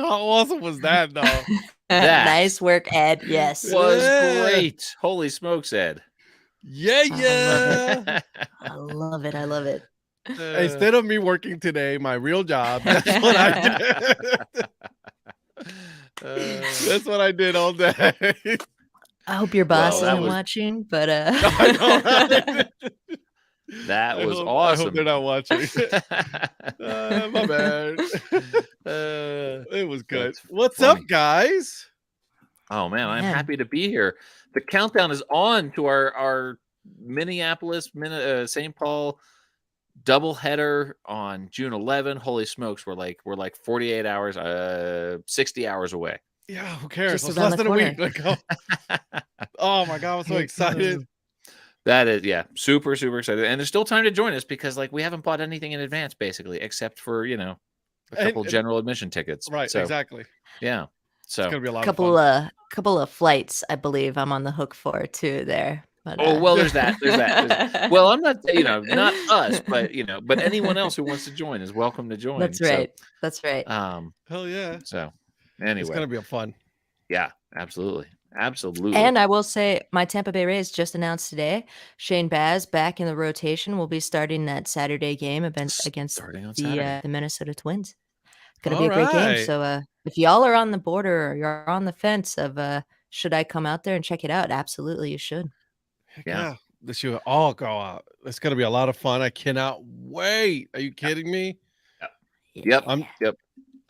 How awesome was that, though? That Nice work, Ed. Yes. was Yeah. great. Holy smokes, Ed. Yeah, I love it. yeah. I love it. I love it. Instead of me working today, my real job, that's what I did. That's what I did all day. I hope your Well, boss that isn't was- watching, but I know, right? that was I awesome. hope they're not watching. My bad. Uh, It was good. That's What's funny. up, guys? Oh man, I'm Man. happy to be here. The countdown is on to our Minneapolis, St. Paul doubleheader on June 11. Holy smokes, we're like 48 hours, 60 hours away. Yeah, who cares? Just It's around less the than a week. corner. Like, oh my god, I'm so excited. That is, yeah, super excited. And there's still time to join us because like we haven't bought anything in advance basically, except for a couple general admission tickets. Right, So, exactly. yeah. So It's gonna be a lot of fun. Couple of flights, I believe I'm on the hook for too there. But, well, there's that. Well, I'm not, not us, but but anyone else who wants to join is welcome to join. That's right. That's right. Hell yeah. So It's anyway, gonna be a fun. yeah, absolutely. And I will say my Tampa Bay Rays just announced today, Shane Baz back in the rotation will be starting that Saturday game against Starting on Saturday. the Minnesota Twins. It's going to All be a great game. right. So if y'all are on the border or you're on the fence of should I come out there and check it out? Absolutely, you should. Heck Yeah. yeah. This should all go out. It's gonna be a lot of fun. I cannot wait. Are you kidding me? Yep. Yep.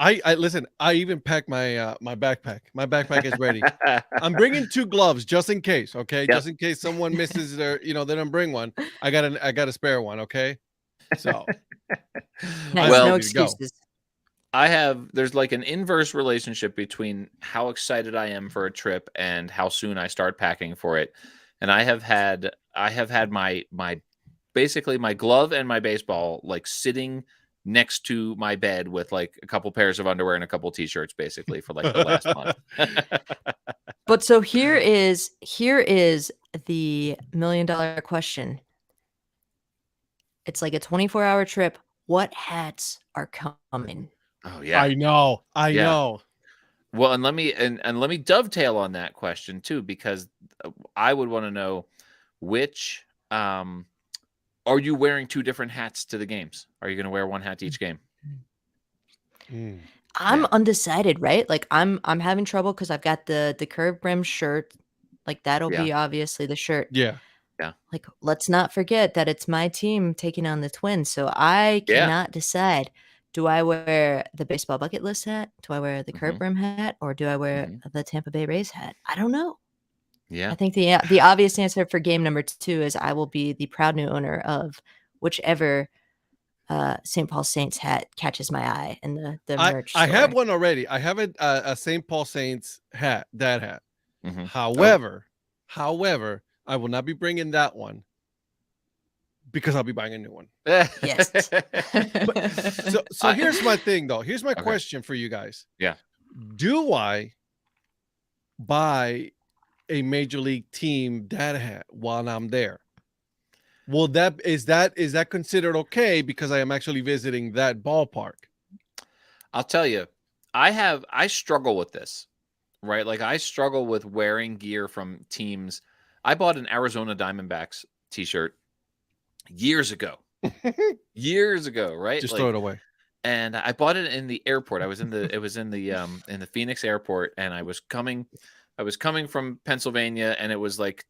I listen. I even packed my my backpack. My backpack is ready. I'm bringing 2 gloves just in case. Okay, Yep. just in case someone misses their. They don't bring one. I got a spare one. Okay, so Nice, Well, no ready to go. excuses. there's like an inverse relationship between how excited I am for a trip and how soon I start packing for it. And I have had my basically my glove and my baseball like sitting next to my bed with like a couple pairs of underwear and a couple t-shirts basically for like the last month. But so here is the $1 million question. It's like a 24-hour trip. What hats are coming? Oh yeah. I know. I Yeah. know. Well, and let me dovetail on that question too, because I would want to know which are you wearing 2 different hats to the games? Are you going to wear one hat to each game? I'm Yeah. undecided, right? Like I'm having trouble because I've got the curved brim shirt. Like that'll Yeah. be obviously the shirt. Yeah. Like let's not forget that it's my team taking on the Twins. So I Yeah. cannot decide. Do I wear the baseball bucket list hat? Do I wear the curved brim hat? Or do I wear the Tampa Bay Rays hat? I don't know. Yeah. I think the obvious answer for game number 2 is I will be the proud new owner of whichever St. Paul Saints hat catches my eye in the merch I have store. one already. I have a St. Paul Saints hat. That hat. Mhm. However, I will not be bringing that one because I'll be buying a new one. Yes. So here's my thing, though. Here's my Okay. question for you guys. Yeah. Do I buy a major league team dad hat while I'm there? Well, is that considered okay because I am actually visiting that ballpark? I'll tell you, I struggle with this, right? Like I struggle with wearing gear from teams. I bought an Arizona Diamondbacks t-shirt years ago, right? Just Like, throw it away. and I bought it in the airport. It was in the Phoenix airport, and I was coming from Pennsylvania, and it was like,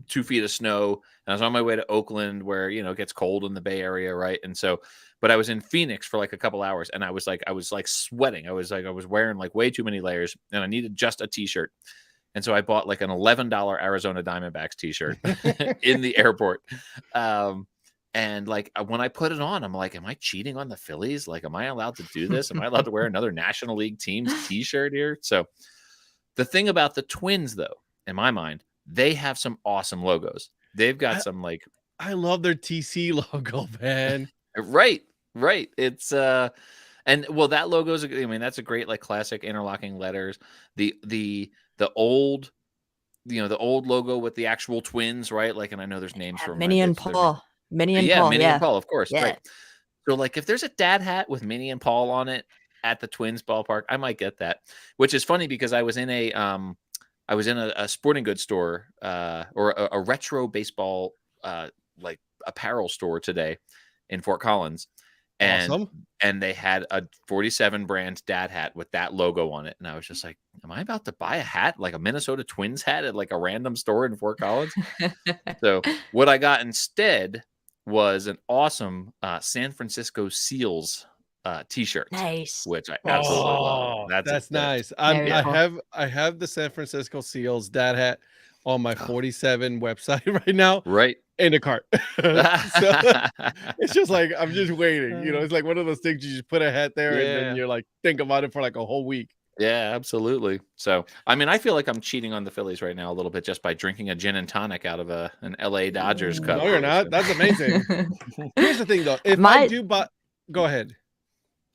2 feet of snow, and I was on my way to Oakland where, it gets cold in the Bay Area. Right. And so, but I was in Phoenix for like a couple hours, and I was like sweating. I was wearing like way too many layers, and I needed just a t-shirt. And so I bought like an $11 Arizona Diamondbacks t-shirt in the airport. And like when I put it on, I'm like, am I cheating on the Phillies? Like, am I allowed to do this? Am I allowed to wear another National League team's t-shirt here? So the thing about the Twins, though, in my mind, they have some awesome logos. They've got some like, I love their TC logo, man. Right. It's and well, that logo's, I mean, that's a great like classic interlocking letters. The old, the old logo with the actual Twins, right? Like, and I know there's names for Minnie and Paul. Minnie and Paul. Minnie Yeah. and Paul, of course. Yeah. Right. So like if there's a dad hat with Minnie and Paul on it, at the Twins ballpark, I might get that. Which is funny because I was in a sporting goods store or a retro baseball like apparel store today in Fort Collins. Awesome. And they had a 47 brand dad hat with that logo on it. And I was just like, am I about to buy a hat, like a Minnesota Twins hat at like a random store in Fort Collins? So what I got instead was an awesome San Francisco Seals t-shirt. Nice. Which I absolutely love. That's nice. Very cool. I have the San Francisco Seals dad hat on my 47 website right now. Right. In the cart. So it's just like I'm just waiting. You know, it's like one of those things you just put a hat there and then you're like think about it for like a whole week. Yeah, absolutely. So I mean, I feel like I'm cheating on the Phillies right now a little bit just by drinking a gin and tonic out of an LA Dodgers cup. No, you're not. That's amazing. Here's the thing though. If I do buy, go ahead.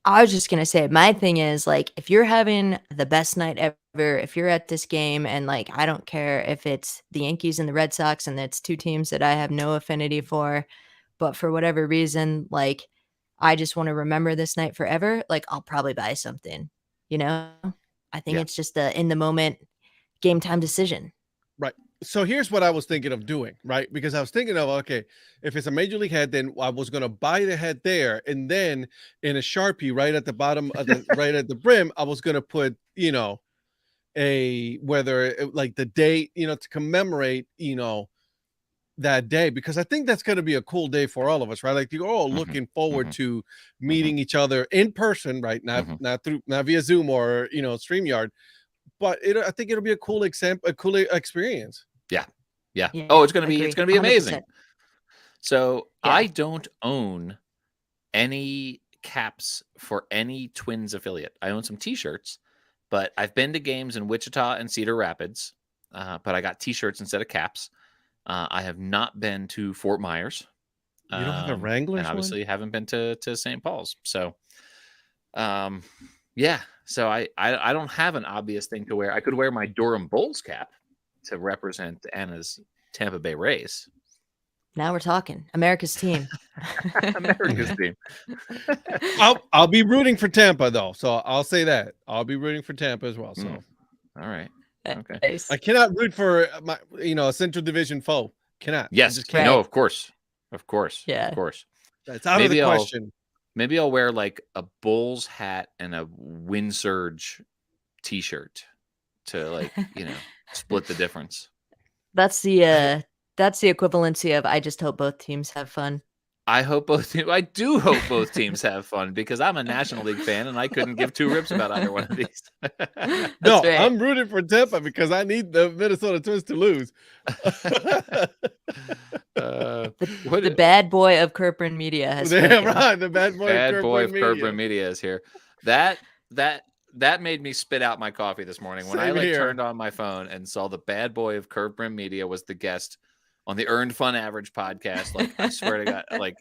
I was just gonna say, my thing is like, if you're having the best night ever, if you're at this game and like, I don't care if it's the Yankees and the Red Sox and it's two teams that I have no affinity for, but for whatever reason, like, I just want to remember this night forever. Like, I'll probably buy something, you know? I think it's just a in the moment game time decision. Right. So here's what I was thinking of doing, right? Because I was thinking of, okay, if it's a major league hat, then I was going to buy the hat there. And then in a Sharpie right at the bottom of the, right at the brim, I was going to put, you know, like the date, you know, to commemorate, you know, that day, because I think that's going to be a cool day for all of us, right? Like you're all looking forward to meeting each other in person, right? Not via Zoom or, you know, StreamYard. But I think it'll be a cool experience. Yeah. Oh, it's gonna be 100%. amazing. So I don't own any caps for any Twins affiliate. I own some T-shirts, but I've been to games in Wichita and Cedar Rapids, but I got T-shirts instead of caps. I have not been to Fort Myers. You don't have a Wranglers, and obviously haven't been to St. Paul's. So, yeah. So I don't have an obvious thing to wear. I could wear my Durham Bulls cap to represent Anna's Tampa Bay Rays. Now we're talking. America's team. America's team. I'll be rooting for Tampa though, so I'll say that I'll be rooting for Tampa as well. So, all right, okay. Nice. I cannot root for my, you know, a Central Division foe. Cannot. Yes, just can't. No, of course, yeah, of course. That's out of the question. Maybe I'll wear like a Bulls hat and a Wind Surge T-shirt to like, you know, split the difference. That's the equivalency of I just hope both teams have fun. I do hope both teams have fun because I'm a National League fan and I couldn't give two rips about either one of these. No, right. I'm rooting for Tampa because I need the Minnesota Twins to lose. The bad boy of Kirkbrand Media has right. The bad boy of Kirkbrand Media is here. That made me spit out my coffee this morning when I turned on my phone and saw the bad boy of Kirkbrand Media was the guest on the Earned Fun Average podcast. Like, I swear to God, like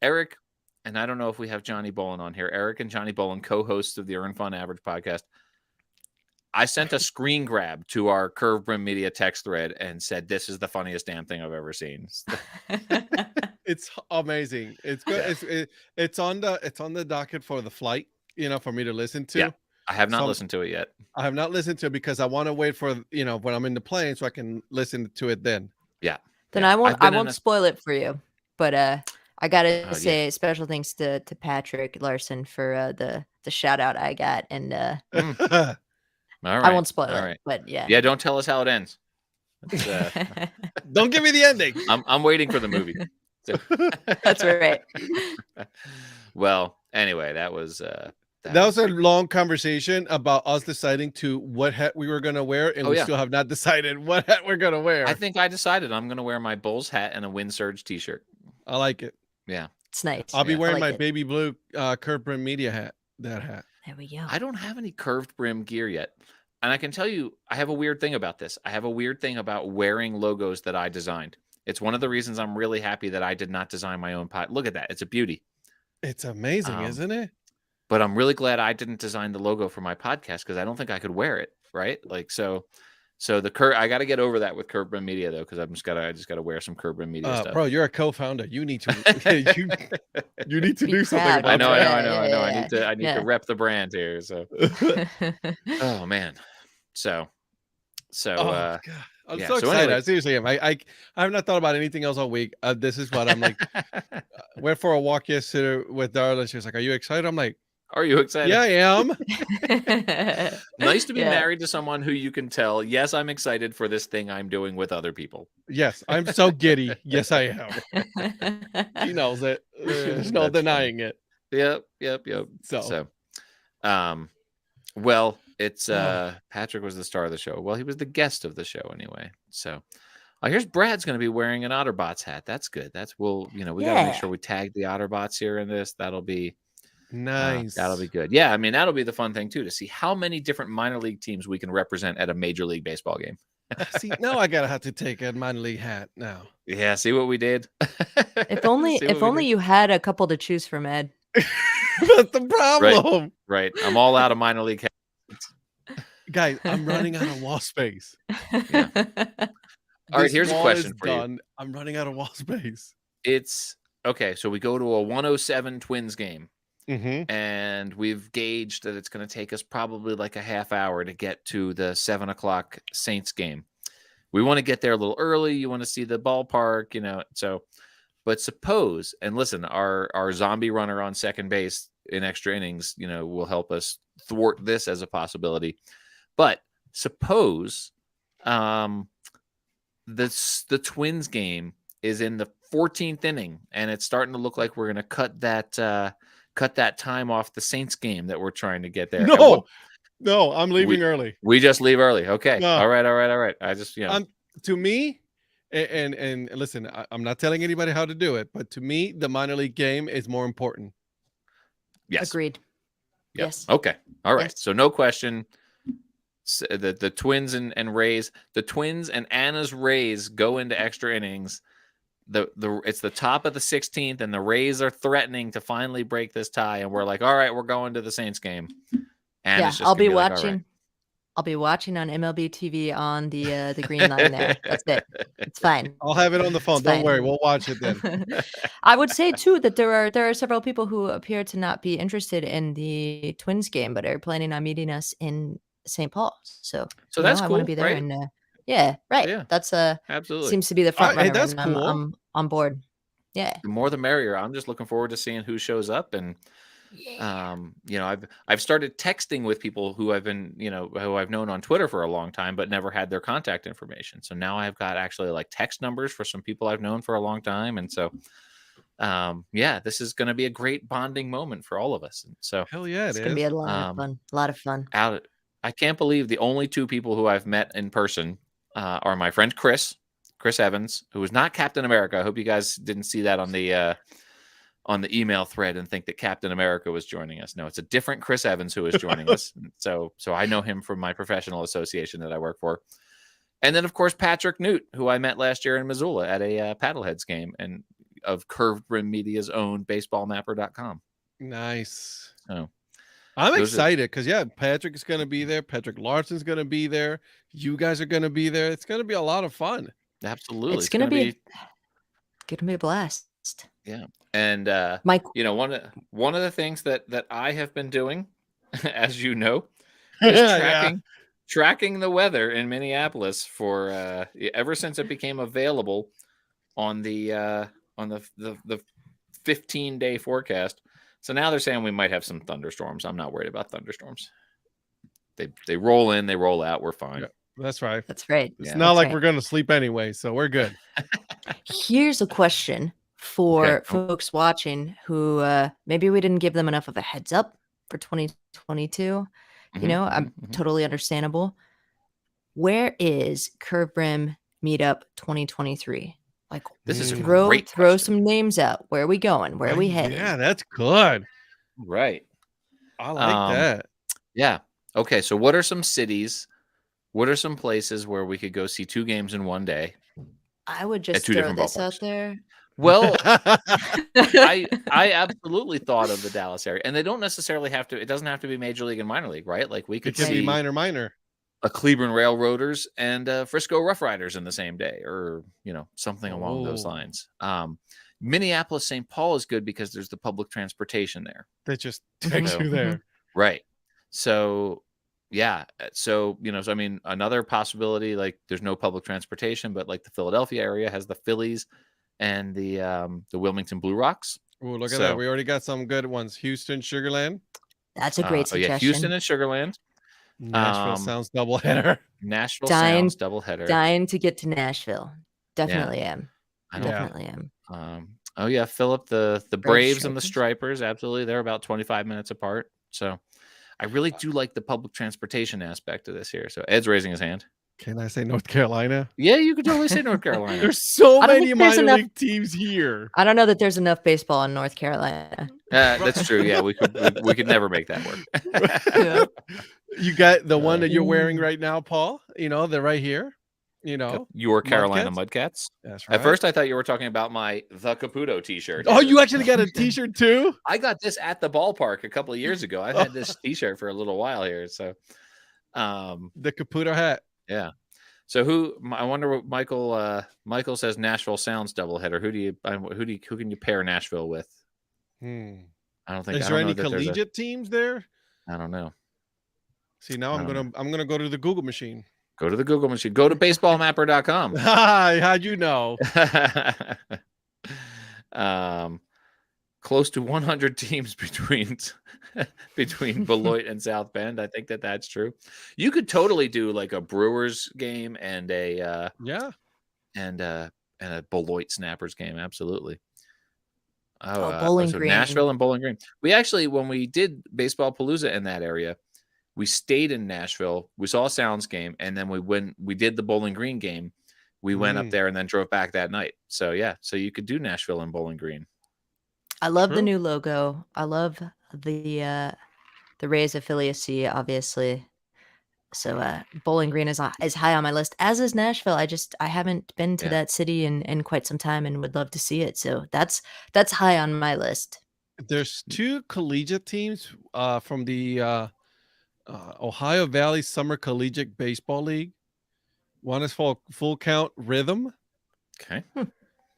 Eric, and I don't know if we have Johnny Bolin on here. Eric and Johnny Bolin, co-hosts of the Earned Fun Average podcast. I sent a screen grab to our Curve Brim Media text thread and said, "This is the funniest damn thing I've ever seen." It's amazing. It's good. Yeah. It's on the docket for the flight, you know, for me to listen to. Yeah. I have not listened to it yet. I have not listened to it because I want to wait for, you know, when I'm in the plane so I can listen to it then. Yeah. Then I won't spoil it for you. But I gotta say special thanks to Patrick Larson for the shout out I got. And all right. I won't spoil it. But yeah. Yeah, don't tell us how it ends. Don't give me the ending. I'm waiting for the movie. So. That's right. Well, anyway, that was a long conversation about us deciding to what hat we were going to wear, and we still have not decided what hat we're going to wear. I think I decided I'm going to wear my Bulls hat and a Wind Surge t-shirt. I like it. Yeah. It's nice. I'll be wearing my baby blue curved brim media hat. That hat. There we go. I don't have any curved brim gear yet. And I can tell you, I have a weird thing about this. I have a weird thing about wearing logos that I designed. It's one of the reasons I'm really happy that I did not design my own pot. Look at that. It's a beauty. It's amazing, isn't it? But I'm really glad I didn't design the logo for my podcast because I don't think I could wear it, right? Like, so So I got to get over that with Curved Brim Media though, because I just gotta wear some Curved Brim Media stuff. Bro, you're a co-founder. You need to you need to Be do something proud. about I that. know. I need to rep the brand here. So, oh man, so God. I'm yeah, so so excited. anyway. I seriously am. I have not thought about anything else all week. This is what I'm like. Went for a walk yesterday with Darla. She was like, "Are you excited?" I'm like, Are you excited? "Yeah, I am." Nice to be Yeah. married to someone who you can tell, yes, I'm excited for this thing I'm doing with other people. Yes, I'm so giddy. Yes, I am. She knows it. There's no That's denying it. Yep. So, Well, it's Oh. Patrick was the star of the show. Well, he was the guest of the show anyway. So here's Brad's going to be wearing an Otterbots hat. That's good. We got to make Yeah. sure we tag the Otterbots here in this. That'll be nice. that'll be good. Yeah, I mean, that'll be the fun thing too, to see how many different minor league teams we can represent at a major league baseball game. See, now I gotta have to take a minor league hat now. Yeah, see what we did? If only you had a couple to choose from, Ed. That's the problem. Right. I'm all out of minor league hats. Guys, I'm running out of wall space. Yeah. All right, This here's a wall question is for you. done. I'm running out of wall space. It's okay. So we go to a 107 Twins game, Mm-hmm. and we've gauged that it's going to take us probably like a half hour to get to the 7 o'clock Saints game. We want to get there a little early. You want to see the ballpark, so. But suppose, and listen, our zombie runner on second base in extra innings, will help us thwart this as a possibility. But suppose the Twins game is in the 14th inning, and it's starting to look like we're going to cut that time off the Saints game that we're trying to get there. No, I'm leaving early. We just leave early. Okay. No. All right. I just, to me, and listen, I'm not telling anybody how to do it, but to me, the minor league game is more important. Yes. Agreed. Yep. Yes. Okay. All right. Yes. So no question. The Twins and Rays, the Twins and Anna's Rays go into extra innings. It's the top of the 16th, and the Rays are threatening to finally break this tie, and we're like, all right, we're going to the Saints game. Anna's just I'll be like, watching. all right. I'll be watching on MLB TV on the green line there. That's it. It's fine. I'll have it on the phone. It's Don't fine. worry. We'll watch it then. I would say too that there are several people who appear to not be interested in the Twins game, but are planning on meeting us in St. Paul. So that's I cool, want to be there, right? and yeah, right. Yeah. That's Absolutely seems to be the front runner. Hey, that's and cool. I'm on board. Yeah. The more the merrier. I'm just looking forward to seeing who shows up, and I've started texting with people who I've been, who I've known on Twitter for a long time, but never had their contact information. So now I've got actually like text numbers for some people I've known for a long time. And so, this is going to be a great bonding moment for all of us. And so hell yeah, It's going to be a lot of fun. A lot of fun. I can't believe the only two people who I've met in person are my friend Chris Evans, who is not Captain America. I hope you guys didn't see that on the email thread and think that Captain America was joining us. No, it's a different Chris Evans who is joining us. So I know him from my professional association that I work for. And then, of course, Patrick Newt, who I met last year in Missoula at a Paddleheads game, and of Curved Brim Media's own baseballmapper.com. Nice. So I'm excited because, Patrick is going to be there. Patrick Larson's going to be there. You guys are going to be there. It's going to be a lot of fun. Absolutely. It's going to be a blast. Yeah. And Mike, one of the things that I have been doing, as you know, is tracking the weather in Minneapolis for ever since it became available on the 15-day forecast. So now they're saying we might have some thunderstorms. I'm not worried about thunderstorms. They roll in, they roll out. We're fine. Yeah, that's right. That's right. It's not like we're going to sleep anyway, so we're good. Here's a question for folks watching who maybe we didn't give them enough of a heads up for 2022. I'm totally understandable. Where is Curve Brim Meetup 2023? Like, this is throw some names out. Where are we going? Where are we heading? Yeah, that's good. Right. I like that. Yeah. Okay. So what are some cities? What are some places where we could go see two games in one day? I would just throw this out there. Well, I absolutely thought of the Dallas area, and they don't necessarily have to. It doesn't have to be major league and minor league, right? Like we could be minor. a Cleveland Railroaders and Frisco Rough Riders in the same day, or something along those Oh. lines. Minneapolis St. Paul is good because there's the public transportation there. They just take So- you there. Right. So yeah. So I mean, another possibility, like there's no public transportation, but like the Philadelphia area has the Phillies and the Wilmington Blue Rocks. Oh, look at So- that. We already got some good ones. Houston, Sugarland. That's a great suggestion. Houston and Sugarland. Nashville sounds doubleheader. Nashville Dying- Sounds doubleheader. Dying to get to Nashville. Definitely am. I don't- Definitely am. Oh yeah, Philip, the Brave Braves and the Stripers, absolutely. They're about 25 minutes apart. So I really do like the public transportation aspect of this here. So Ed's raising his hand. Can I say North Carolina? Yeah, you could totally say North Carolina. There's so I don't many think there's minor enough- league teams here. I don't know that there's enough baseball in North Carolina. That's true. Yeah, we could never make that work. You got the one that you're wearing right now, Paul. They're right here. Your Carolina Mudcats. That's right. At first, I thought you were talking about my The Caputo T-shirt. Oh, you actually got a T-shirt too? I got this at the ballpark a couple of years ago. I've had this T-shirt for a little while here. So, The Caputo hat. yeah. So I wonder what Michael says. Nashville Sounds doubleheader. Who can you pair Nashville with? Hmm. I don't think. Is I there don't any know that there's collegiate teams there? I don't know. See, now I I'm don't gonna go to the Google machine. Go to the Google machine. Go to baseballmapper.com. Hi, how'd you know? Close to 100 teams between Beloit and South Bend. I think that's true. You could totally do like a Brewers game and a Yeah. and a Beloit Snappers game. Absolutely. Bowling Green. Nashville and Bowling Green. We actually, when we did Baseball Palooza in that area, we stayed in Nashville. We saw a Sounds game, and then we did the Bowling Green game. We went up there and then drove back that night. So yeah, so you could do Nashville and Bowling Green. I love True. the new logo. I love the Rays affiliacy, obviously. So Bowling Green is high on my list, as is Nashville. I haven't been to that city in quite some time and would love to see it. So that's high on my list. There's two collegiate teams from the Ohio Valley Summer Collegiate Baseball League. One is called Full Count Rhythm, Okay.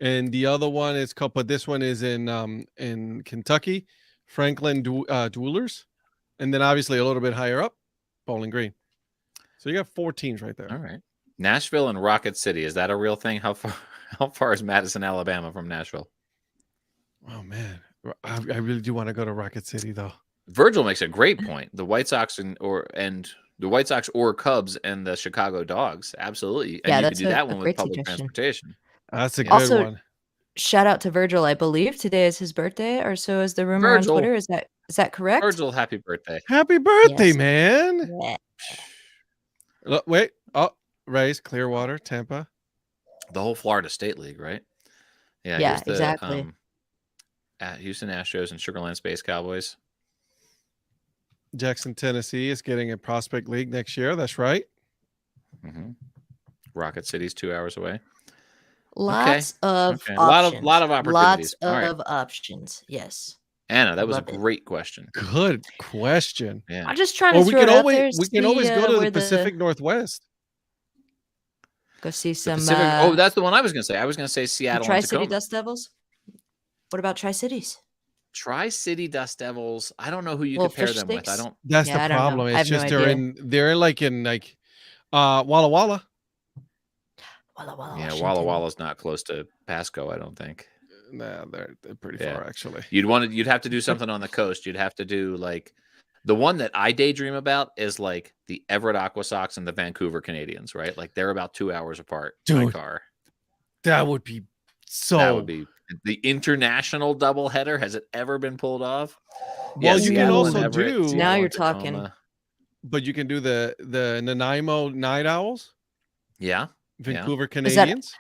and the other one is called, but this one is in Kentucky, Franklin Duelers, and then obviously a little bit higher up, Bowling Green. So you got 4 teams right there. All right. Nashville and Rocket City. Is that a real thing? How far is Madison, Alabama from Nashville? Oh man, I really do want to go to Rocket City though. Virgil makes a great point. The White Sox the White Sox or Cubs and the Chicago Dogs. Absolutely. And Yeah, you could that's do a that one with great public suggestion. transportation. That's a good Also, one. Shout out to Virgil. I believe today is his birthday, or so is the rumor Virgil. on Twitter. Is that correct? Virgil, happy birthday. Happy birthday, Yes. man! Yeah. Look, wait, Rays, Clearwater, Tampa. The whole Florida State League, right? Yeah, here's the, exactly. At Houston Astros and Sugarland Space Cowboys. Jackson, Tennessee is getting a prospect league next year. That's right. Mm-hmm. Rocket City's 2 hours away. Lots of Okay. options. Lot of opportunities. Lots All right. of options. Yes. Anna, that was a Love it. great question. Good question. Yeah. I'm just trying Or to we throw can it out there. always go to where the Pacific Northwest. Go see The some Pacific, that's the one I was going to say. I was going to say Seattle and Tri-City Tacoma. Dust Devils. What about Tri-Cities? Tri-City Dust Devils. I don't know who you Well, could pair fish them with. I sticks? don't. That's Yeah, I the don't know. problem. I It's have no just idea. they're like Walla Walla. Walla Walla. Yeah, Washington. Walla Walla's not close to Pasco, I don't think. Nah, they're pretty Yeah. far actually. You'd have to do something on the coast. You'd have to do like the one that I daydream about is like the Everett Aqua Sox and the Vancouver Canadians, right? Like they're about 2 hours apart by Dude, car. That would be so. That would be the international doubleheader. Has it ever been pulled off? Well, you can Seattle and also Everett, do. Seattle Now and you're talking. Tacoma. But you can do the Nanaimo Night Owls, Yeah. Vancouver that- Canadians.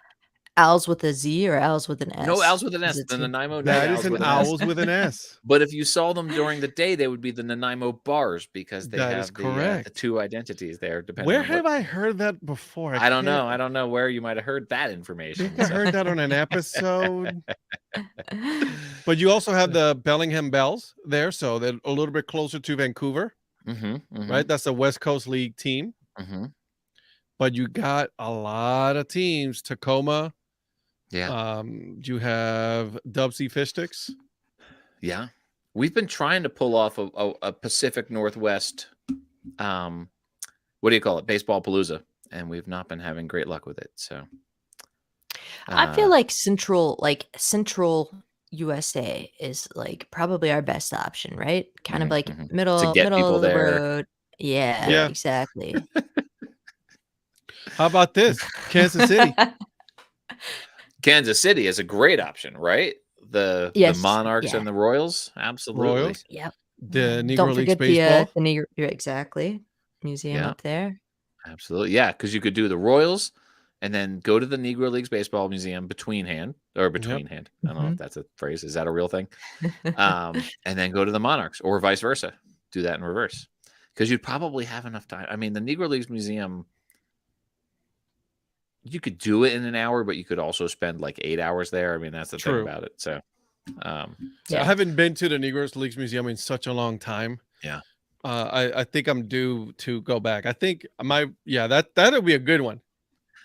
Owls with a Z or owls with an S? No, owls with an Is S. it The two? Nanaimo That Night is Owls an with an S. owls with an S. But if you saw them during the day, they would be the Nanaimo bars because they That have is the correct. two identities there. Depending Where on have what, I heard that before? I don't know. can't- I don't know where you might have heard that I information. think I heard that on an episode. But you also have the Bellingham Bells there, so they're a little bit closer to Vancouver, Mm-hmm, right? That's the West Coast League team. Mm-hmm. but you got a lot of teams. Tacoma. Yeah. You have Dubsy Fish Sticks. Yeah. We've been trying to pull off a Pacific Northwest, what do you call it? Baseball Palooza. And we've not been having great luck with it. So I feel like Central USA is like probably our best option, right? Kind of like to middle get people of the there. road. Yeah, Yeah. exactly. How about this? Kansas City. Kansas City is a great option, right? The Yes, Monarchs yeah. and the Royals. Absolutely. Royals. Yep. The Negro Don't Leagues forget baseball. the Negro exactly museum Yeah. up there. Absolutely. Yeah, because you could do the Royals and then go to the Negro Leagues Baseball Museum between hand. I don't know if that's a phrase. Is that a real thing? And then go to the Monarchs or vice versa. Do that in reverse. Because you'd probably have enough time. I mean, the Negro Leagues Museum, you could do it in an hour, but you could also spend like 8 hours there. I mean, that's the thing True. about it. So, I Yeah. haven't been to the Negro Leagues Museum in such a long time. yeah. I think I'm due to go back. I think that'll be a good one.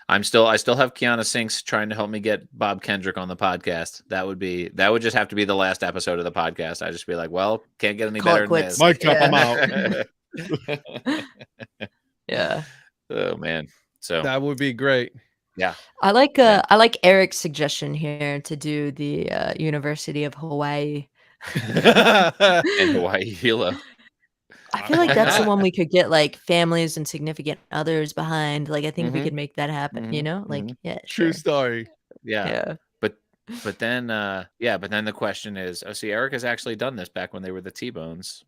I still have Kiana Sinks trying to help me get Bob Kendrick on the podcast. That would just have to be the last episode of the podcast. I'd just be like, well, can't get any Call it better than quits. this. Mike, drop Yeah. him out. Yeah. Oh man. So That would be great. yeah. I like Yeah. I like Eric's suggestion here to do the University of Hawaii. And Hawaii Hilo. I feel like that's the one we could get like families and significant others behind. Like I think we Mhm. could make that happen, you Mhm. know? Like Mhm. yeah, True sure. story. Yeah. Yeah. But then the question is, see, Eric has actually done this back when they were the T-Bones.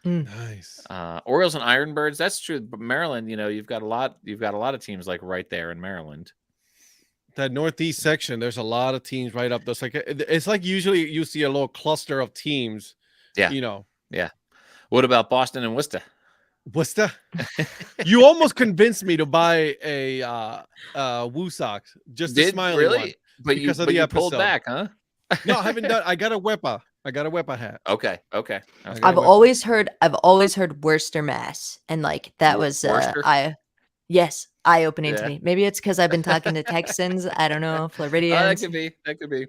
Nice. Orioles and Ironbirds, that's true. But Maryland, you've got a lot of teams like right there in Maryland. That Northeast section, there's a lot of teams right up. It's like usually you see a little cluster of teams. Yeah. Yeah. What about Boston and Worcester? What's that? You almost convinced me to buy a Woo Sox, just the smiley really? one. But because you of the pulled episode. back, huh? No, I haven't done. I got a Wepa. hat. Okay. I got I've a Wepa. always heard Worcester, Mass, and like that was Worcester? eye-opening to Yeah. me. Maybe it's because I've been talking to Texans. I don't know, Oh, Floridians. that could be.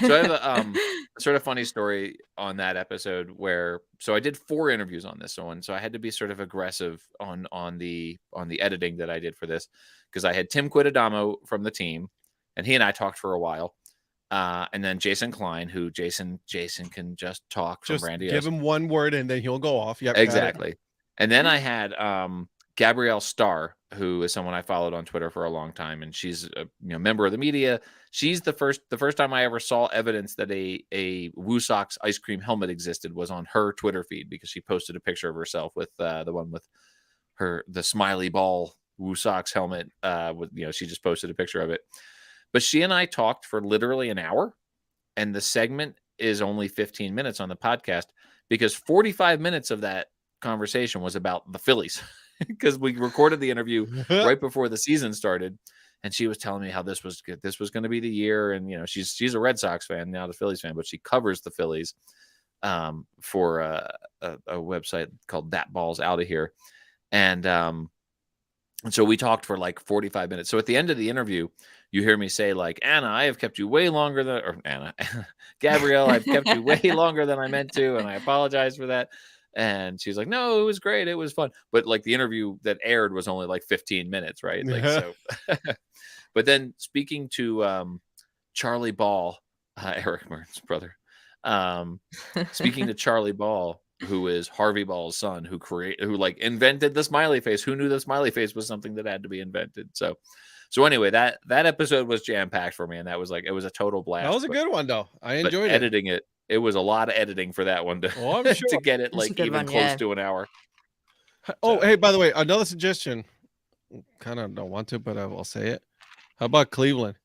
So I have a sort of funny story on that episode where I did 4 interviews on this one, so I had to be sort of aggressive on the editing that I did for this because I had Tim Quidadamo from the team, and he and I talked for a while, and then Jason Klein, who Jason can just talk from Just Grandiose. give him one word and then he'll go off. Yep, Exactly. And then I had Gabrielle Starr, who is someone I followed on Twitter for a long time, and she's a member of the media. She's the first time I ever saw evidence that a Woo Sox ice cream helmet existed was on her Twitter feed because she posted a picture of herself with the one with the smiley ball Woo Sox helmet. She just posted a picture of it. But she and I talked for literally an hour, and the segment is only 15 minutes on the podcast because 45 minutes of that conversation was about the Phillies because we recorded the interview right before the season started, and she was telling me how this was good. This was going to be the year, and she's a Red Sox fan, not a Phillies fan, but she covers the Phillies for a website called That Ball's Outta Here, and so we talked for like 45 minutes. So at the end of the interview, you hear me say like, Anna, I have kept you way longer than, or Anna, Gabrielle, I've kept you way longer than I meant to, and I apologize for that. And she's like, no, it was great. It was fun. But like the interview that aired was only like 15 minutes, right? Like, so, but then speaking to Charlie Ball, Eric Burns' brother, speaking to Charlie Ball, who is Harvey Ball's son, who invented the smiley face. Who knew the smiley face was something that had to be invented? So anyway, that episode was jam-packed for me, and it was a total blast. That was a good one, though. I enjoyed it. Editing it. It was a lot of editing for that one I'm sure. to get it like even close to an hour. Oh, hey, by the way, another suggestion. Kind of don't want to, but I will say it. How about Cleveland?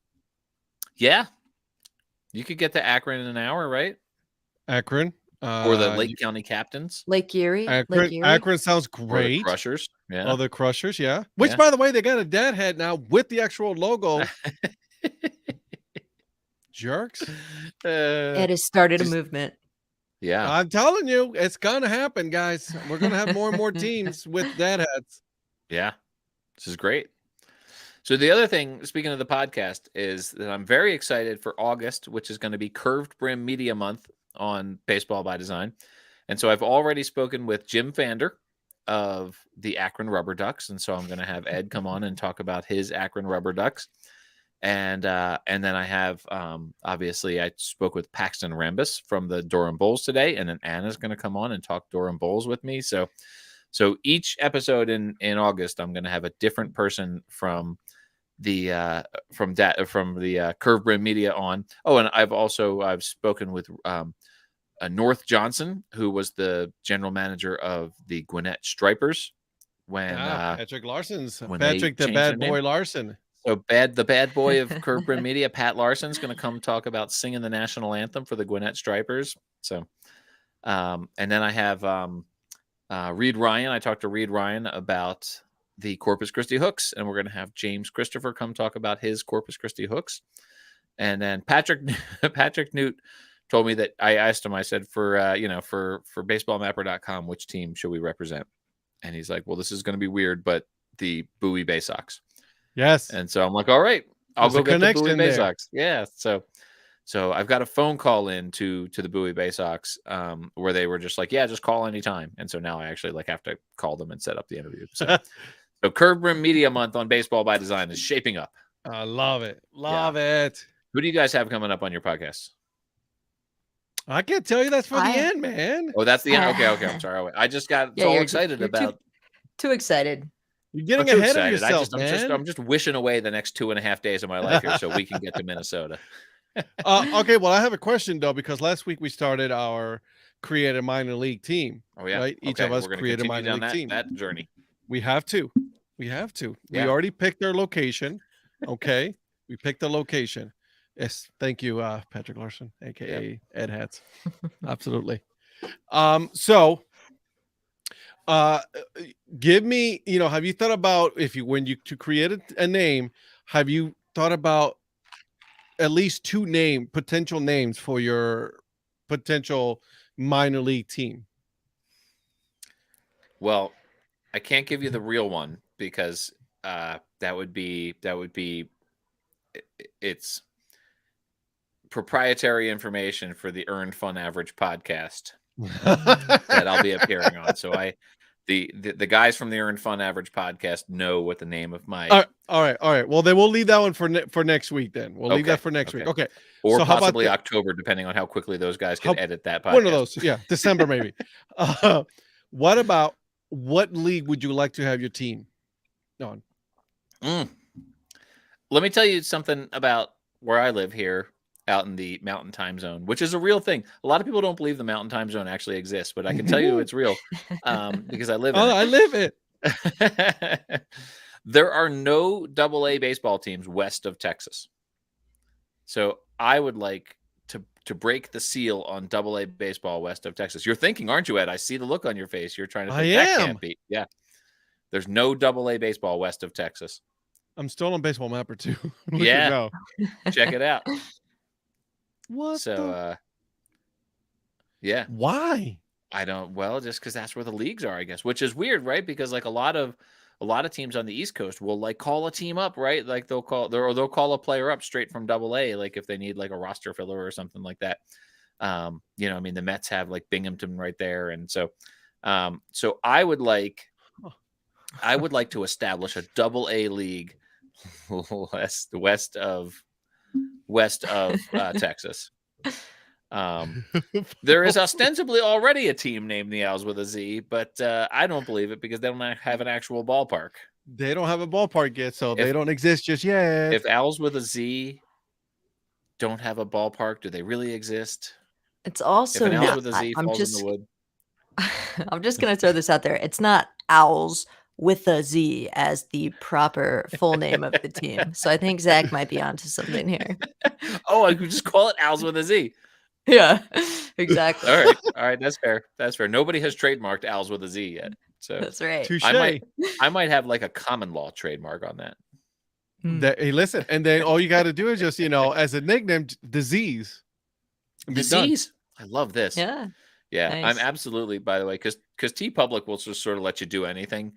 Yeah. You could get to Akron in an hour, right? Akron. Or the Lake County Captains. Lake Erie. Akron sounds Or great. the Crushers. Yeah. Oh, the Crushers, yeah. Which, Yeah. by the way, they got a dad hat now with the actual logo. Jerks. It has started a movement. Yeah. I'm telling you, it's gonna happen, guys. We're gonna have more and more teams with dad hats. Yeah. This is great. So the other thing, speaking of the podcast, is that I'm very excited for August, which is going to be Curved Brim Media Month on Baseball by Design. And so I've already spoken with Jim Fander of the Akron Rubber Ducks. And so I'm going to have Ed come on and talk about his Akron Rubber Ducks. And then I have, obviously, I spoke with Paxton Rambus from the Durham Bulls today. And then Anna's going to come on and talk Durham Bulls with me. So each episode in August, I'm going to have a different person from the Curve Brim Media on. Oh, and I've spoken with North Johnson, who was the general manager of the Gwinnett Stripers when Patrick Larson's when Patrick they the changed bad their name. boy Larson. So the bad boy of Curve Brim Media, Pat Larson's going to come talk about singing the national anthem for the Gwinnett Stripers. So, and then I have Reed Ryan. I talked to Reed Ryan about the Corpus Christi Hooks, and we're going to have James Christopher come talk about his Corpus Christi Hooks. And then Patrick Newt told me that I asked him, I said, for baseballmapper.com, which team should we represent? And he's like, well, this is going to be weird, but the Bowie Bay Sox. Yes. And so I'm like, all right, I'll There's go a get the Bowie connection Bay there. Sox. Yeah. So I've got a phone call in to the Bowie Bay Sox where they were just like, yeah, just call anytime. And so now I actually have to call them and set up the interview. So Curve Brim Media Month on Baseball by Design is shaping up. I love it. Love it. Who do you guys have coming up on your podcast? I can't tell you that's for the end, man. Oh, that's the end. Okay. I'm sorry. I just got so excited about. Too excited. You're getting ahead of yourself, man. I'm just wishing away the next 2.5 days of my life here so we can get to Minnesota. Okay, well, I have a question though, because last week we started our creative minor league team. Oh yeah, right. Each of us created a minor league team. That journey. We have to. Yeah. We already picked our location. Okay, we picked the location. Yes, thank you, Patrick Larson, aka Ed Hats. Absolutely. So, give me. Have you thought about when you created a name? Have you thought about at least two potential names for your potential minor league team? Well, I can't give you the real one because that would be it's proprietary information for the Earned Fun Average podcast that I'll be appearing on. So the guys from the Earned Fun Average podcast know what the name of my. All right. Well, then we'll leave that one for next week. Then we'll leave that for next week. Okay. Or so possibly October, depending on how quickly those guys can edit that podcast. One of those, yeah, December maybe. What league would you like to have your team on? Let me tell you something about where I live here out in the Mountain Time Zone, which is a real thing. A lot of people don't believe the Mountain Time Zone actually exists, but I can tell you it's real because I live in it. I live it. There are no AA baseball teams west of Texas. So I would like to break the seal on AA baseball west of Texas. You're thinking, aren't you, Ed? I see the look on your face. You're trying to think that can't be. Yeah. There's no AA baseball west of Texas. I'm still on Baseball Mapper too. Yeah. Check it out. What? Yeah. Why? I don't. Well, just because that's where the leagues are, I guess. Which is weird, right? Because like a lot of teams on the East Coast will like call a team up, right? Like they'll call a player up straight from AA, like if they need like a roster filler or something like that. I mean, the Mets have like Binghamton right there, and so I would like to establish a AA league west of Texas. There is ostensibly already a team named the Owls with a Z, but I don't believe it because they don't have an actual ballpark. They don't have a ballpark yet, so they don't exist just yet. If Owls with a Z don't have a ballpark, do they really exist? It's also if an Owls with a Z falls in the wood. I'm just gonna throw this out there. It's not Owls with a Z as the proper full name of the team. So I think Zach might be onto something here. Oh, I could just call it Owls with a Z. Yeah, exactly. All right, that's fair. Nobody has trademarked Owls with a Z yet. So that's right. Touché. I might have like a common law trademark on that. Hey, listen, and then all you got to do is just as a nickname, disease. Disease. I love this. Yeah. Yeah, Nice. I'm absolutely. By the way, because T Public will just sort of let you do anything.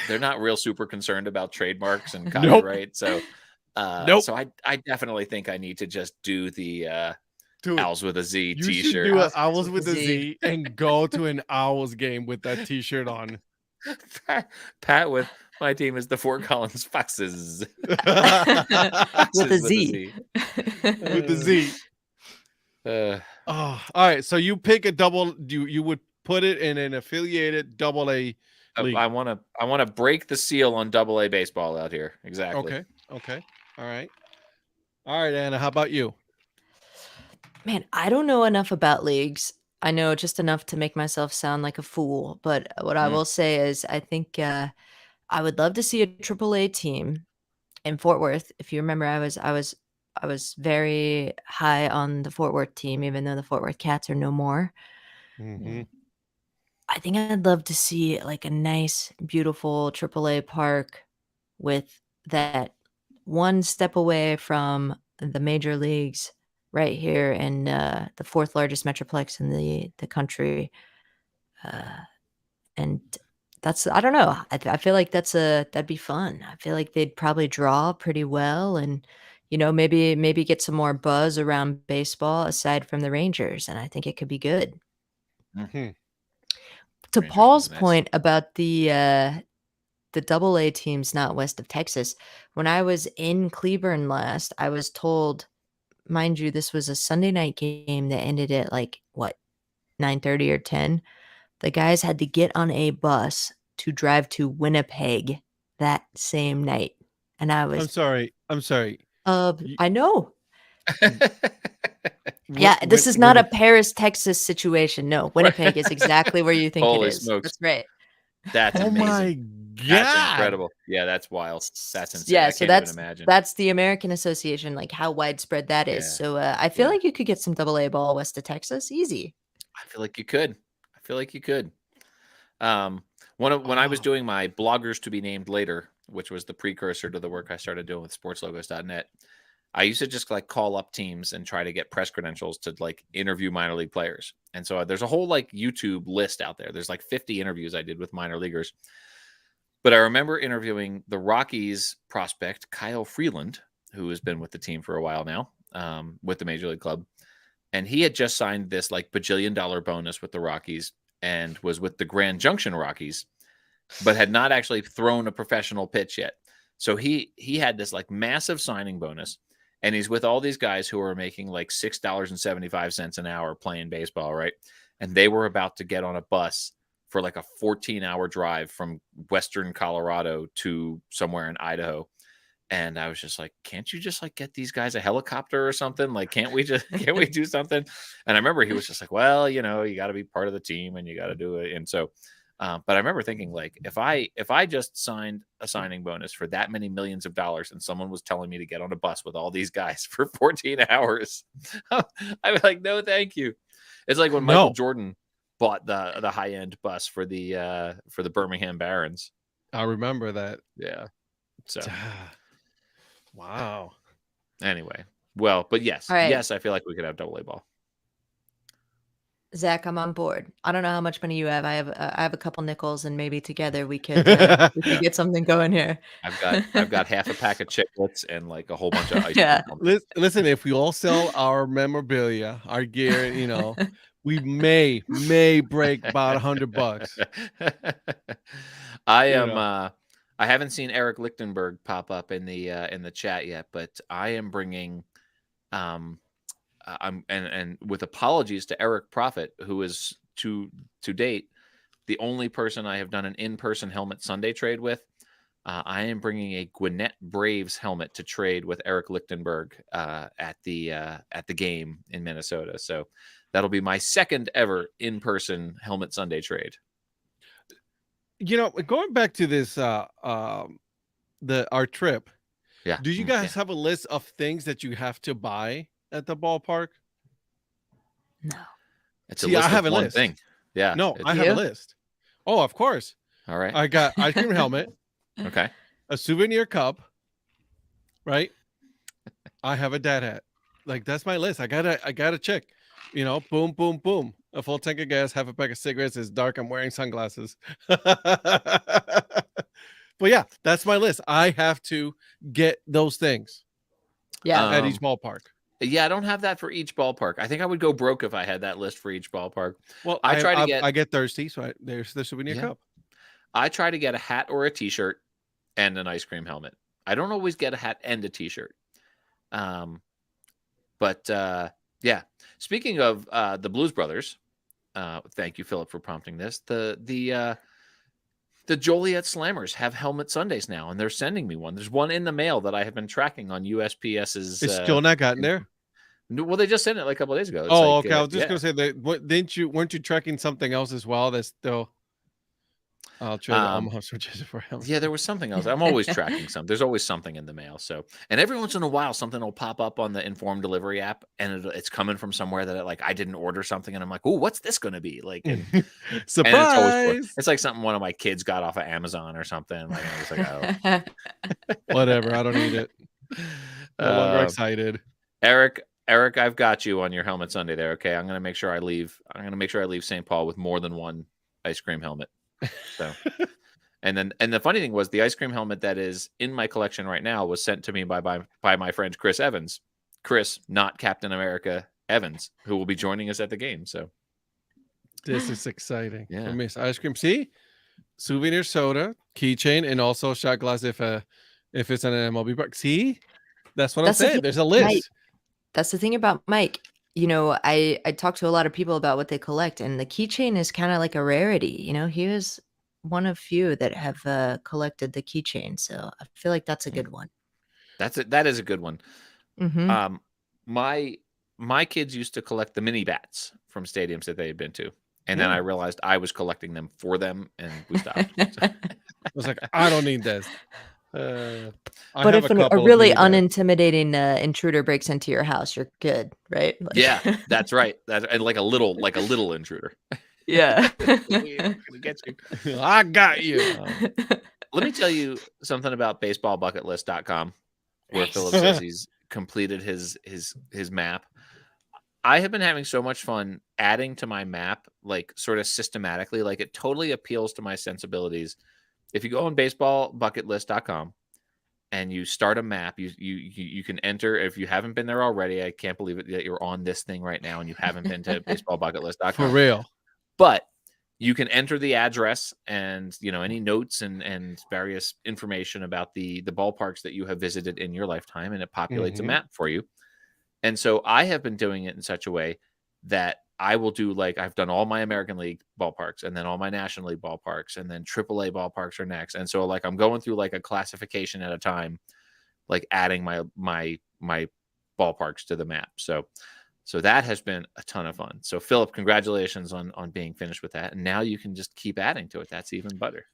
They're not real super concerned about trademarks and Nope. copyright. So, Nope. so I definitely think I need to just do the Dude, Owls with a Z you should T-shirt. do an Owls Owls with with a a Z. Z and go to an Owls game with that T-shirt on. Pat with my team is the Fort Collins Foxes. With Foxes a Z. With the Z. Uh, Oh, all right. So you pick a double. You would put it in an affiliated double A league. I want to break the seal on Double A baseball out here. Exactly. Okay. Okay. All right. All right, Anna. How about you? Man, I don't know enough about leagues. I know just enough to make myself sound like a fool. But what I Mm. will say is, I think I would love to see a AAA team in Fort Worth. If you remember, I was very high on the Fort Worth team, even though the Fort Worth Cats are no more. Mm-hmm. I think I'd love to see like a nice, beautiful AAA park with that one step away from the major leagues right here in the fourth largest metroplex in the country. And that's, I don't know. I feel like that'd be fun. I feel like they'd probably draw pretty well and, maybe get some more buzz around baseball aside from the Rangers. And I think it could be good. Mm-hmm. To Rangers Paul's would be nice. point about the double A teams not west of Texas, when I was in Cleburne last, I was told, mind you, this was a Sunday night game that ended at like what, 9:30 or 10. The guys had to get on a bus to drive to Winnipeg that same night. And I I'm was, sorry. I'm sorry. You- I know. Win- This is win- not a win- Paris, Texas situation. No, Winnipeg is exactly where you think it Holy is. smokes. That's right. That's Oh amazing. my That's god! incredible. Yeah, that's wild. That's insane. Yeah, I so can't even imagine. that's the American Association, like how widespread that is. Yeah, So I feel yeah. like you could get some double A ball west of Texas, easy. I feel like you could. When I was Oh. doing my bloggers to be named later, which was the precursor to the work I started doing with sportslogos.net, I used to just like call up teams and try to get press credentials to like interview minor league players. And so there's a whole like YouTube list out there. There's like 50 interviews I did with minor leaguers. But I remember interviewing the Rockies prospect, Kyle Freeland, who has been with the team for a while now, with the Major League Club. And he had just signed this like bajillion-dollar bonus with the Rockies and was with the Grand Junction Rockies, but had not actually thrown a professional pitch yet. So he had this like massive signing bonus, and he's with all these guys who are making like $6.75 an hour playing baseball, right? And they were about to get on a bus for like a 14-hour drive from Western Colorado to somewhere in Idaho. And I was just like, can't you just like get these guys a helicopter or something? Like, can't we do something? And I remember he was just like, well, you got to be part of the team and you got to do it. And so, but I remember thinking like, if I just signed a signing bonus for that many millions of dollars and someone was telling me to get on a bus with all these guys for 14 hours, I'd be like, no, thank you. It's like when Michael Jordan bought the high end bus for the Birmingham Barons. I remember that. Yeah. So. Wow. Anyway, well, but yes, right. yes, I feel like we could have double A ball. Zach, I'm on board. I don't know how much money you have. I have a couple nickels, and maybe together we could get something going here. I've got half a pack of chiclets and like a whole bunch of ice Yeah. cream. Listen, if we all sell our memorabilia, our gear, we may break about $100. I haven't seen Eric Lichtenberg pop up in the chat yet, but I am bringing, and with apologies to Eric Profit, who is to date the only person I have done an in-person helmet Sunday trade with. I am bringing a Gwinnett Braves helmet to trade with Eric Lichtenberg at the game in Minnesota. So that'll be my second ever in-person helmet Sunday trade. Going back to this, our trip. Yeah. Do you guys have a list of things that you have to buy at the ballpark? No. It's a list I have of a one list. thing. Yeah. No, I have a list. Oh, of course. All right. I got ice cream helmet. Okay. A souvenir cup. Right. I have a dad hat. Like that's my list. I gotta check. Boom, boom, boom. A full tank of gas, half a pack of cigarettes. It's dark. I'm wearing sunglasses. But yeah, that's my list. I have to get those things Yeah. at each ballpark. Yeah, I don't have that for each ballpark. I think I would go broke if I had that list for each ballpark. Well, I try to get I get thirsty, so there's the souvenir Yeah. cup. I try to get a hat or a t-shirt and an ice cream helmet. I don't always get a hat and a t-shirt. But yeah. Speaking of the Blues Brothers, thank you, Philip, for prompting this. The Joliet Slammers have helmet Sundays now, and they're sending me one. There's one in the mail that I have been tracking on USPS's. It's still not gotten there. Well, they just sent it like a couple of days ago. It's Oh, like, okay. I was just yeah. gonna say that. Weren't you tracking something else as well? That's still. I'll try. I'm gonna switch it for him. Yeah, there was something else. I'm always tracking something. There's always something in the mail. So, and every once in a while, something will pop up on the Inform Delivery app, and it's coming from somewhere that I didn't order something, and I'm like, oh, what's this going to be? Like, and it's always Surprise! it's like something one of my kids got off of Amazon or something. Like, I was like, oh, Whatever. I don't need it. No longer excited. Eric, I've got you on your helmet Sunday there. Okay, I'm gonna make sure I leave St. Paul with more than one ice cream helmet. So. And the funny thing was the ice cream helmet that is in my collection right now was sent to me by my friend Chris Evans. Chris, not Captain America Evans, who will be joining us at the game. So this is exciting. Yeah. For me, ice cream. See, souvenir soda, keychain, and also shot glass if it's an MLB park. See, that's what I'm saying. There's a list. Mike, that's the thing about Mike. You know, I talk to a lot of people about what they collect, and the keychain is kind of like a rarity. You know, he was one of few that have collected the keychain, so I feel like that's a good one. That is a good one. Mm-hmm. My kids used to collect the mini bats from stadiums that they had been to, and then I realized I was collecting them for them, and we stopped. I was like, I don't need this. But if a really unintimidating intruder breaks into your house, you're good, right? Like... Yeah, that's right. And like a little intruder. Yeah. I got you. Let me tell you something about baseballbucketlist.com, where Philip says he's completed his map. I have been having so much fun adding to my map, like sort of systematically. Like it totally appeals to my sensibilities. If you go on baseballbucketlist.com and you start a map, you can enter. If you haven't been there already, I can't believe it that you're on this thing right now and you haven't been to baseballbucketlist.com. For real. But you can enter the address and, any notes and various information about the ballparks that you have visited in your lifetime, and it populates a map for you. And so I have been doing it in such a way that I will do, like, I've done all my American League ballparks and then all my National League ballparks, and then AAA ballparks are next. And so, like, I'm going through like a classification at a time, like adding my ballparks to the map. So that has been a ton of fun. So Philip, congratulations on being finished with that. And now you can just keep adding to it. That's even better.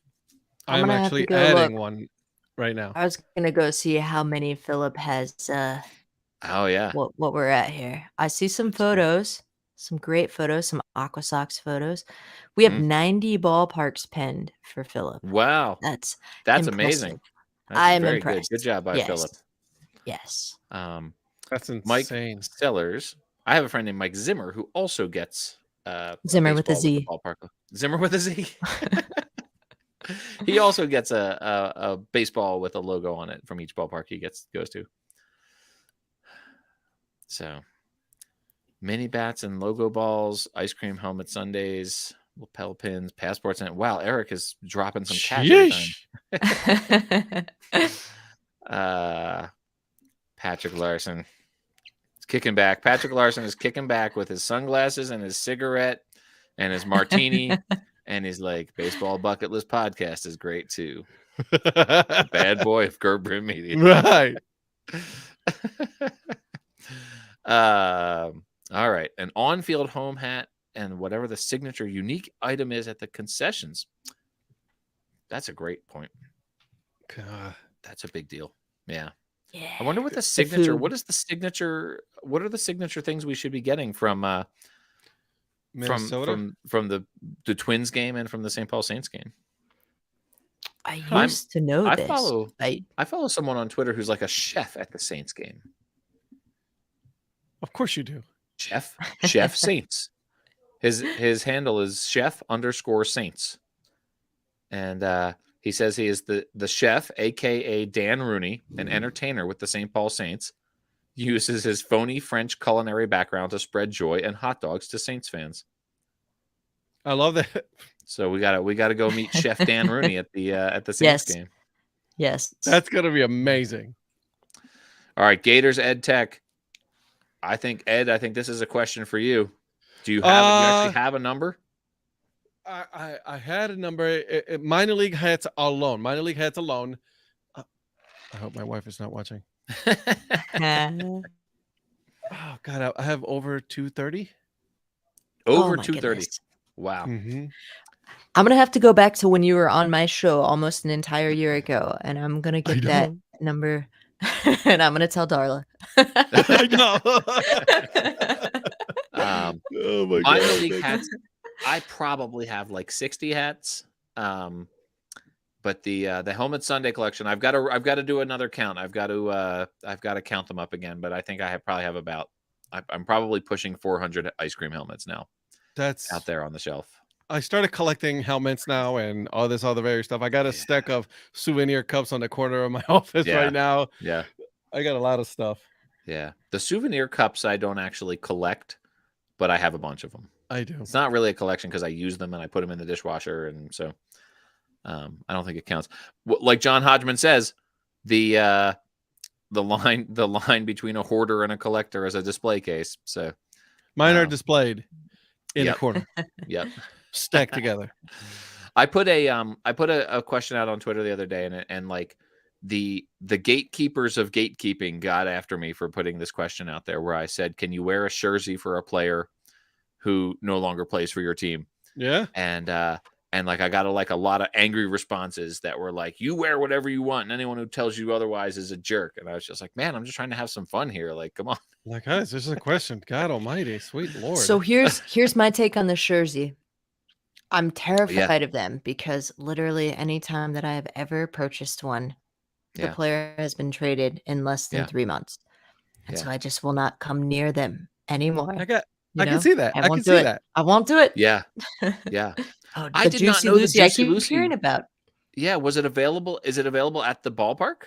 I'm actually adding one right now. I was going to go see how many Philip has. Oh, yeah. What we're at here. I see some photos, some great photos, some Aqua Sox photos. We have 90 ballparks pinned for Philip. Wow. That's amazing. I'm very impressed. Good job by Philip. Yes. That's insane. Mike Sellers. I have a friend named Mike Zimmer who also gets Zimmer with a Z. Zimmer with a Z. He also gets a baseball with a logo on it from each ballpark he goes to. So, mini bats and logo balls, ice cream helmet Sundays, lapel pins, passports, and wow, Eric is dropping some cash. Patrick Larson. Kicking back. Patrick Larson is kicking back with his sunglasses and his cigarette and his martini. And he's like, Baseball Bucket List podcast is great too. Bad boy of Gerb Brim Media. Right. All right. An on-field home hat and whatever the signature unique item is at the concessions. That's a great point. God. That's a big deal. Yeah. Yeah. I wonder what the signature. What is the signature? What are the signature things we should be getting from Minnesota? from the Twins game and from the St. Paul Saints game? I used to know this. I follow someone on Twitter who's like a chef at the Saints game. Of course you do. Chef Saints. His handle is chef_Saints. And He says he is the chef, aka Dan Rooney, an entertainer with the St. Paul Saints. Uses his phony French culinary background to spread joy and hot dogs to Saints fans. I love that. So we gotta go meet Chef Dan Rooney at the Saints game. Yes. That's gonna be amazing. All right, Gators Ed Tech. I think this is a question for you. Do you actually have a number? I had a number. Minor league hats alone. Minor league hats alone. I hope my wife is not watching. Oh God, I have over 230. Over my 230. goodness. Wow. Mm-hmm. I'm gonna have to go back to when you were on my show almost an entire year ago, and I'm gonna get that number, and I'm gonna tell Darla. I know. Oh my minor league hats. I probably have like 60 hats. But the Helmet Sunday collection, I've got to do another count. I've got to count them up again. But I think probably have about. I'm probably pushing 400 ice cream helmets now. That's out there on the shelf. I started collecting helmets now and all this other various stuff. I got a stack of souvenir cups on the corner of my office right now. Yeah. I got a lot of stuff. Yeah. The souvenir cups I don't actually collect, but I have a bunch of them. I do. It's not really a collection because I use them and I put them in the dishwasher. And so I don't think it counts. Like John Hodgman says, the line between a hoarder and a collector is a display case. So mine are displayed in the corner. Yep. Stacked together. I put a question out on Twitter the other day, and like the gatekeepers of gatekeeping got after me for putting this question out there, where I said, "Can you wear a jersey for a player who no longer plays for your team?" Yeah, and like I got a lot of angry responses that were like, "You wear whatever you want, and anyone who tells you otherwise is a jerk." And I was just like, "Man, I'm just trying to have some fun here. Like, come on." Like, guys, this is a question. God Almighty, sweet Lord. So here's my take on the jersey. I'm terrified of them because literally anytime that I have ever purchased one, the player has been traded in less than 3 months. And so I just will not come near them anymore. I can see that. I can see that. I won't do it. Yeah. Yeah. Oh, I the did not Juicy know the Lucy I Juicy keep Lucy. hearing about. Yeah. Was it available? Is it available at the ballpark?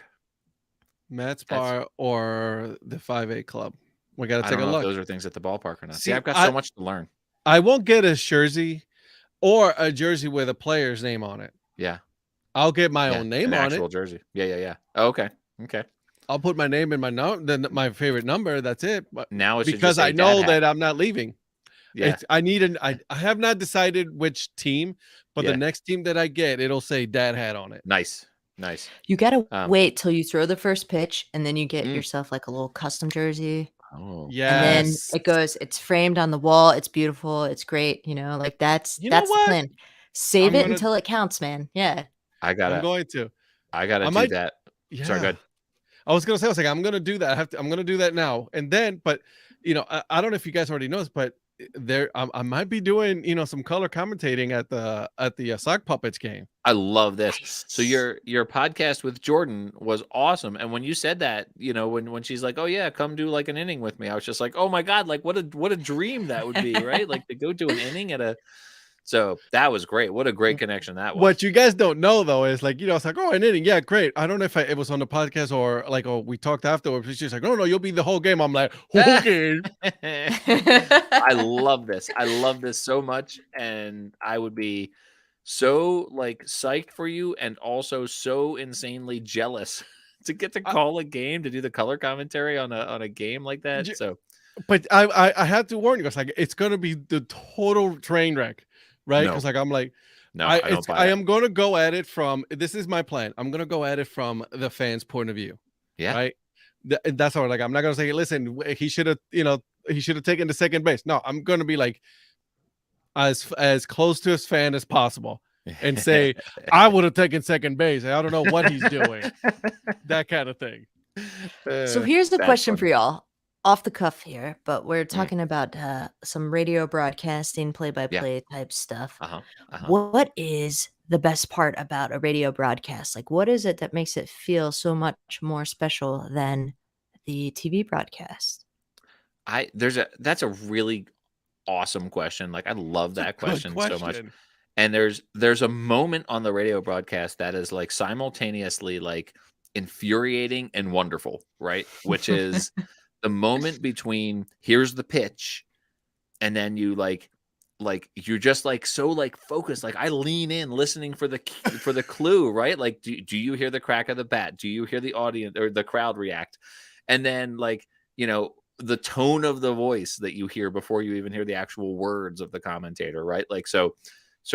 Matt's Bar or the 5A Club? We got to take a look. look. If those are things at the ballpark or not. See, I've got so much to learn. I won't get a jersey or a jersey with a player's name on it. Yeah. I'll get my own name on actual it. Jersey. Yeah. Oh, okay. I'll put my name in my favorite number. That's it. But now it's because I know that I'm not leaving. Yeah. I have not decided which team, but the next team that I get, it'll say Dad Hat on it. Nice. You gotta wait till you throw the first pitch, and then you get yourself like a little custom jersey. Oh, yeah. And then it's framed on the wall. It's beautiful. It's great. Like that's the plan. Save it until it counts, man. Yeah. I gotta do that. Yeah. Sorry, go ahead. I was gonna say, I'm gonna do that. I'm gonna do that now. And then, but I don't know if you guys already know this, but I might be doing some color commentating at the Sock Puppets game. I love this. So your podcast with Jordan was awesome, and when you said that, when she's like, "Oh yeah, come do like an inning with me," I was just like, "Oh my god, like what a dream that would be, right? Like to go do an inning at a." So that was great. What a great connection that was. What you guys don't know though is like, it's like, oh, an inning, yeah, great. I don't know if it was on the podcast or like, we talked afterwards. She's like, no, you'll be the whole game. I'm like, okay. I love this. I love this so much, and I would be so like psyched for you, and also so insanely jealous to get to call a game, to do the color commentary on a game like that. So, but I had to warn you guys, like, it's gonna be the total train wreck. Right, because I'm like, no, I am going to go at it from. This is my plan. I'm going to go at it from the fans' point of view. Yeah, right. That's all. Like, I'm not going to say, listen, he should have taken the second base. No, I'm going to be like as close to his fan as possible, and say I would have taken second base. I don't know what he's doing. That kind of thing. So here's the question for y'all. Off the cuff here, but we're talking about some radio broadcasting, play-by-play type stuff. What is the best part about a radio broadcast? Like, what is it that makes it feel so much more special than the TV broadcast? That's a really awesome question. Like, I love that question so much. And there's a moment on the radio broadcast that is like simultaneously like infuriating and wonderful, right? Which is the moment between here's the pitch, and then you like you're just like so like focused, like I lean in listening for the clue, right? Like do you hear the crack of the bat? Do you hear the audience or the crowd react? And then like, the tone of the voice that you hear before you even hear the actual words of the commentator, right? Like so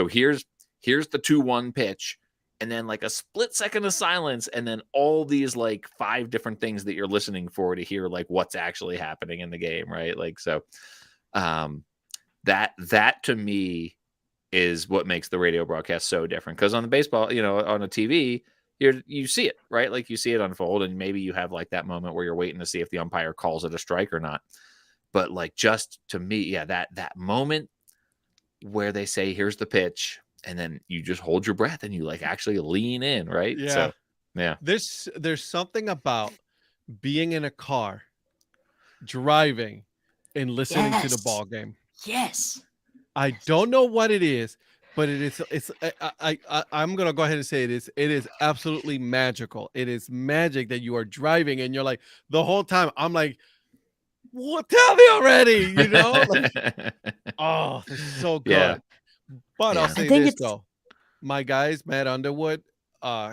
here's the 2-1 pitch, and then like a split second of silence, and then all these like 5 different things that you're listening for to hear like what's actually happening in the game, right? Like so that to me is what makes the radio broadcast so different. Because on the baseball, on a TV, you see it, right? Like you see it unfold, and maybe you have like that moment where you're waiting to see if the umpire calls it a strike or not. But like, just to me, yeah, that moment where they say, here's the pitch, and then you just hold your breath and you like actually lean in, right? Yeah. So yeah. There's something about being in a car, driving, and listening to the Yes. ball game. Yes. I don't know what it is, but I'm gonna go ahead and say it is absolutely magical. It is magic that you are driving and you're like the whole time. I'm like, well, tell me already, Like, oh, this is so good. Yeah. But I'll Yeah. say I think this it's though, my guys, Matt Underwood,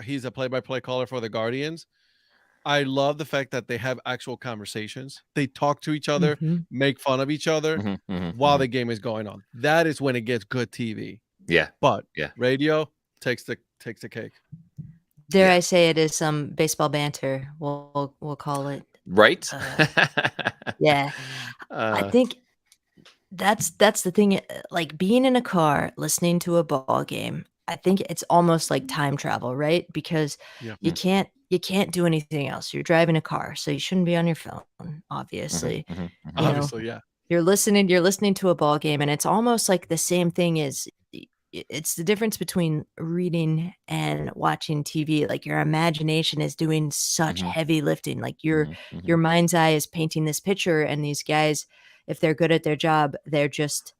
he's a play-by-play caller for the Guardians. I love the fact that they have actual conversations. They talk to each other, Mhm. make fun of each other Mhm, mhm, while mhm. the game is going on. That is when it gets good TV. Yeah. But Yeah. radio takes the cake. Dare Yeah. I say it is some baseball banter, we'll call it. Right? Yeah. I think that's the thing, like, being in a car, listening to a ball game, I think it's almost like time travel, right? Because Yeah. you can't do anything else. You're driving a car, so you shouldn't be on your phone, Mhm, obviously. mhm, mhm. Obviously, yeah. You're listening to a ball game, and it's almost like the same thing as it's the difference between reading and watching TV. Like, your imagination is doing such Mhm, heavy lifting. Like, your mhm, your mhm. mind's eye is painting this picture, and these guys, if they're good at their job, they're just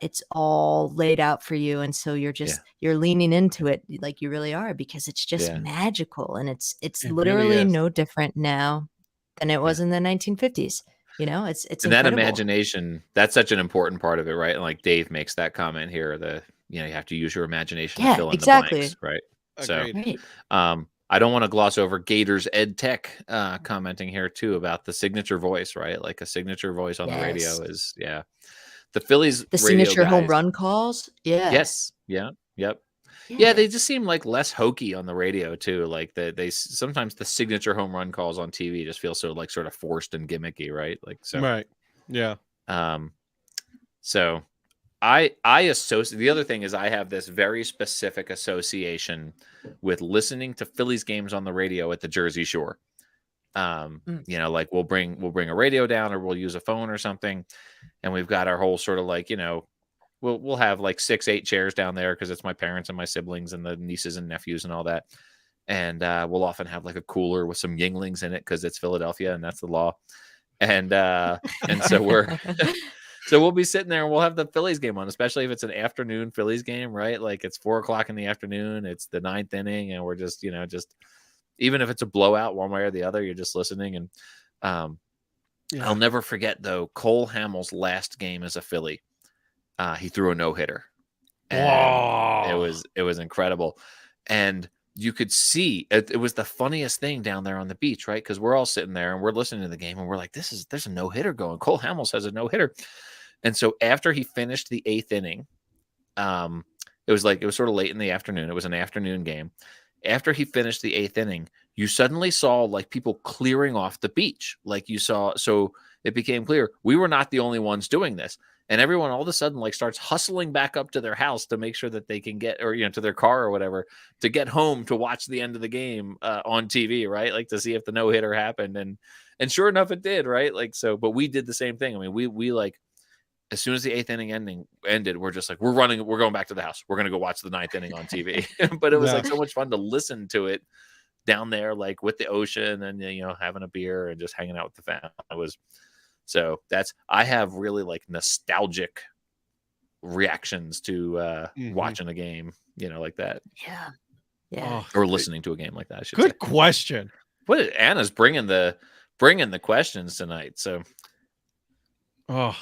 it's all laid out for you, and so Yeah. you're leaning into it like you really are, because it's just Yeah. magical, and it's It really literally is. no different now than it was Yeah. in the 1950s. It's And that incredible. imagination, that's such an important part of it, right? And like Dave makes that comment here, you have to use your imagination to Yeah, fill in the blanks, exactly. right? So, Agreed. Right. I don't want to gloss over Gators Ed Tech commenting here too about the signature voice, right? Like a signature voice on the radio Yes. is, yeah. The Phillies The radio signature home guys, run calls? Yeah. yes, yeah, yep. Yeah, Yeah. they just seem like less hokey on the radio too. Like sometimes the signature home run calls on TV just feel so like sort of forced and gimmicky, right? Like so. Right. Yeah. Um, so I associate, the other thing is I have this very specific association with listening to Phillies games on the radio at the Jersey Shore. Mm. Like we'll bring a radio down, or we'll use a phone or something, and we've got our whole sort of like, we'll have like 6-8 chairs down there because it's my parents and my siblings and the nieces and nephews and all that. And we'll often have like a cooler with some Yinglings in it because it's Philadelphia and that's the law. And so so we'll be sitting there and we'll have the Phillies game on, especially if it's an afternoon Phillies game, right? Like it's 4:00 in the afternoon, it's the 9th inning, and we're just, just even if it's a blowout one way or the other, you're just listening. And Yeah. I'll never forget though, Cole Hamels' last game as a Philly. He threw a no-hitter. And it was incredible. And you could see it was the funniest thing down there on the beach, right? Because we're all sitting there and we're listening to the game and we're like, there's a no-hitter going. Cole Hamels has a no-hitter. And so after he finished the 8th inning, it was sort of late in the afternoon. It was an afternoon game. After he finished the 8th inning, you suddenly saw like people clearing off the beach. Like so it became clear we were not the only ones doing this. And everyone all of a sudden like starts hustling back up to their house to make sure that they can get, or, to their car or whatever, to get home to watch the end of the game on TV, right? Like to see if the no-hitter happened. And sure enough, it did, right? Like, so, but we did the same thing. I mean, we like, as soon as the 8th inning ended, we're just like, we're going back to the house. We're going to go watch the 9th inning on TV. But it was Yeah. like so much fun to listen to it down there, like with the ocean and, having a beer and just hanging out with the family. I have really like nostalgic reactions to Mhm. watching a game, like that, Yeah. Yeah. Oh, or listening to a game like that. I should good say. question. Anna's bringing the questions tonight. So Oh,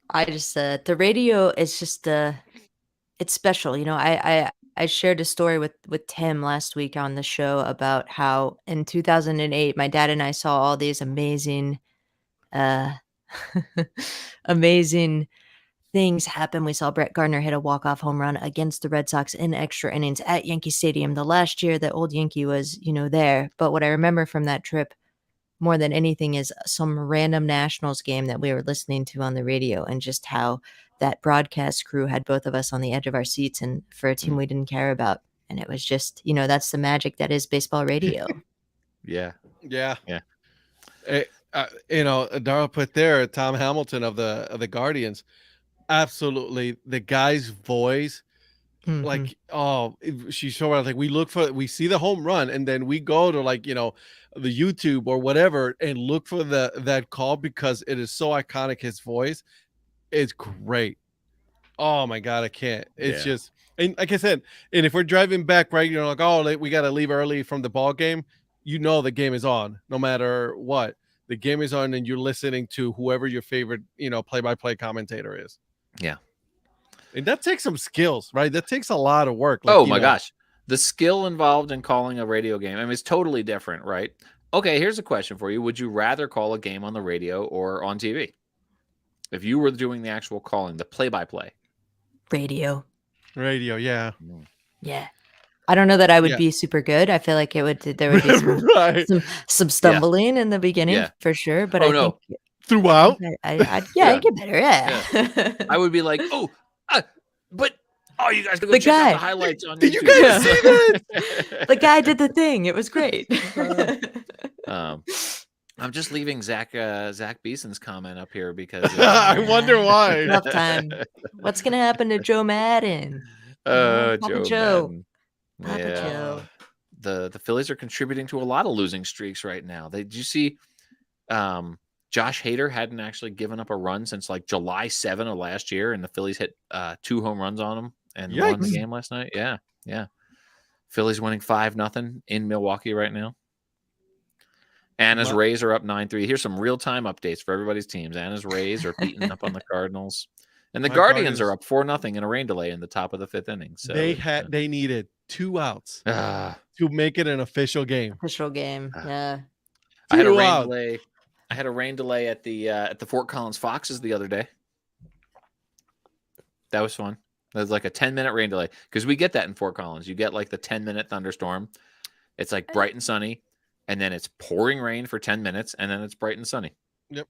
I just the radio is just it's special. I shared a story with Tim last week on the show about how in 2008 my dad and I saw all these amazing uh amazing things happen. We saw Brett Gardner hit a walk-off home run against the Red Sox in extra innings at Yankee Stadium the last year that old Yankee was, there. But what I remember from that trip more than anything is some random Nationals game that we were listening to on the radio, and just how that broadcast crew had both of us on the edge of our seats and for a team we didn't care about. And it was just, that's the magic that is baseball radio. yeah, yeah. Yeah. Darryl put there Tom Hamilton of the Guardians. Absolutely, the guy's voice. Mhm. Like, she's so right. Like, we see the home run, and then we go to the YouTube or whatever and look for that call because it is so iconic. His voice is great. Oh my god, I can't. It's Yeah. just, and like I said, and if we're driving back, right, we got to leave early from the ball game. The game is on, no matter what. The game is on, and you're listening to whoever your favorite, play-by-play commentator is. Yeah. And that takes some skills, right? That takes a lot of work. Oh my gosh. The skill involved in calling a radio game, I mean, it's totally different, right? Okay, here's a question for you. Would you rather call a game on the radio or on TV? If you were doing the actual calling, the play-by-play. Radio. Yeah. Yeah. I don't know that I would Yeah. be super good. I feel like there would be some, Right. some stumbling in the beginning Yeah. for sure. But Oh, I no. think Throughout. I'd Yeah. get better. Yeah. I would be like, but you guys can go The check out guy. the highlights on Did you YouTube. guys see that? The guy did the thing. It was great. I'm just leaving Zach Beeson's comment up here because I wonder why. Tough time. What's gonna happen to Joe Madden? Papa Joe. Madden. Papa Yeah. Joe. The Phillies are contributing to a lot of losing streaks right now. Did you see Josh Hader hadn't actually given up a run since like July 7 of last year, and the Phillies hit 2 home runs on him and won the Yikes. game last night. Yeah. Phillies winning 5-0 in Milwaukee right now. Anna's Rays are up 9-3. Here's some real-time updates for everybody's teams. Anna's Rays are beating up on the Cardinals. And the Guardians are up 4-0 in a rain delay in the top of the 5th inning. So they needed 2 outs to make it an official game. Official game. Yeah. I had a 2 rain outs. delay. I had a rain delay at the Fort Collins Foxes the other day. That was fun. That was like a 10-minute rain delay because we get that in Fort Collins. You get like the 10-minute thunderstorm. It's like bright and sunny, and then it's pouring rain for 10 minutes, and then it's bright and sunny. Yep.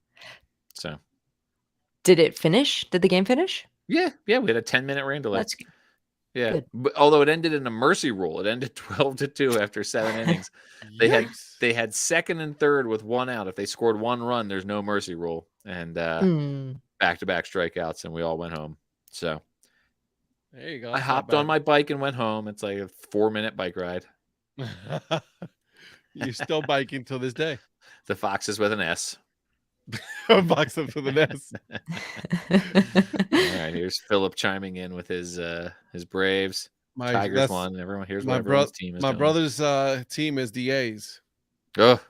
So Did it finish? Did the game finish? yeah, we had a 10-minute rain delay. That's Yeah, good. but although it ended in a mercy rule, it ended 12-2 after 7 innings. They had Yikes. They had second and third with 1 out. If they scored 1 run, there's no mercy rule, and back-to-back strikeouts, and we all went home. So There you go. I hopped on my bike and went home. It's like a 4-minute bike ride. You're still biking till this day. The Foxes with an S. Box up for the nest. All right, here's Philip chiming in with his Braves. Tigers won. Everyone, here's what everyone's team is. My doing. brother's team is the A's. Oh,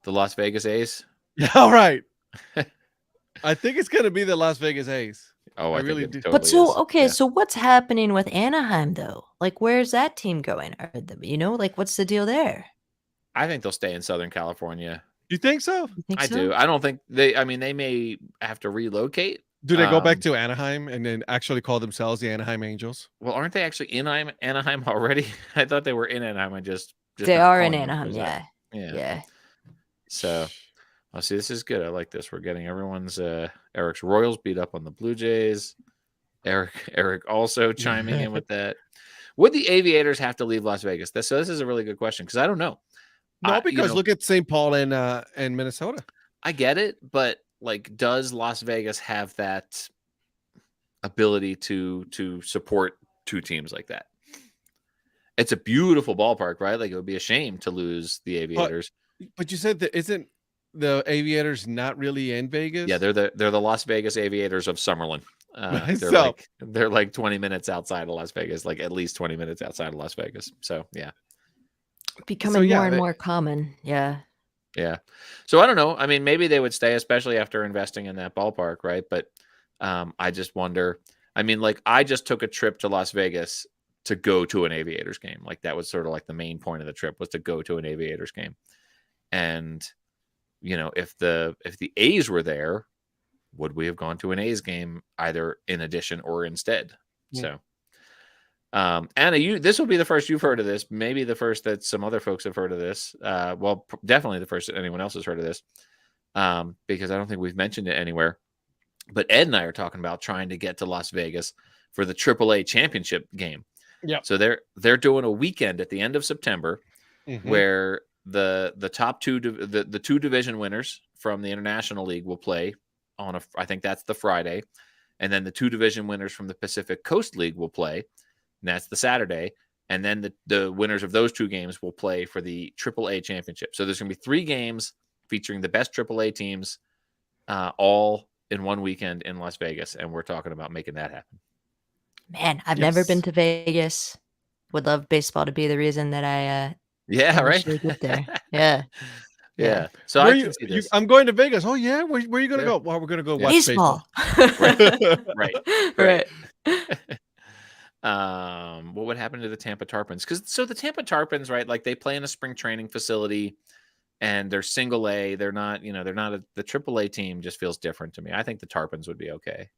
the Las Vegas A's. Yeah, all right. I think it's gonna be the Las Vegas A's. Oh, I really think do. it totally But so is. okay, Yeah. so what's happening with Anaheim though? Like, where's that team going? Like, what's the deal there? I think they'll stay in Southern California. You think so? You think I so? do. I don't think they. I mean, they may have to relocate. Do they go back to Anaheim and then actually call themselves the Anaheim Angels? Well, aren't they actually in Anaheim already? I thought they were in Anaheim. I just They not are in calling them Anaheim. as that. Yeah. Yeah. So, I'll see. This is good. I like this. We're getting everyone's Eric's Royals beat up on the Blue Jays. Eric also chiming in with that. Would the Aviators have to leave Las Vegas? This is a really good question because I don't know. No, because look at St. Paul and Minnesota. I get it, but like, does Las Vegas have that ability to support 2 teams like that? It's a beautiful ballpark, right? Like, it would be a shame to lose the Aviators. But you said that isn't the Aviators not really in Vegas? Yeah, they're the Las Vegas Aviators of Summerlin. Right, They're like 20 minutes outside of Las Vegas, like at least 20 minutes outside of Las Vegas. So yeah. Becoming yeah, more and more common. Yeah. Yeah. So I don't know. I mean, maybe they would stay, especially after investing in that ballpark, right? But I just wonder. I mean, like I just took a trip to Las Vegas to go to an Aviators game. Like that was sort of like the main point of the trip was to go to an Aviators game. And if the A's were there, would we have gone to an A's game either in addition or instead? Yeah. So Anna, this will be the first you've heard of this. Maybe the first that some other folks have heard of this. Well, definitely the first that anyone else has heard of this, because I don't think we've mentioned it anywhere. But Ed and I are talking about trying to get to Las Vegas for the AAA championship game. Yeah. So they're doing a weekend at the end of September where the top two the two division winners from the International League will play on I think that's the Friday, and then the two division winners from the Pacific Coast League will play. And that's the Saturday. And then the winners of those two games will play for the AAA championship. So there's going to be 3 games featuring the best AAA teams all in one weekend in Las Vegas. And we're talking about making that happen. Man, I've never been to Vegas. Would love baseball to be the reason that I right. get there. Yeah. Yeah. So where I can see this. I'm going to Vegas. Oh yeah, where are you gonna go? Well, we're gonna go watch baseball. Right. What would happen to the Tampa Tarpons? Because the Tampa Tarpons, right? Like they play in a spring training facility, and they're single A. They're not, the AAA team. Just feels different to me. I think the Tarpons would be okay.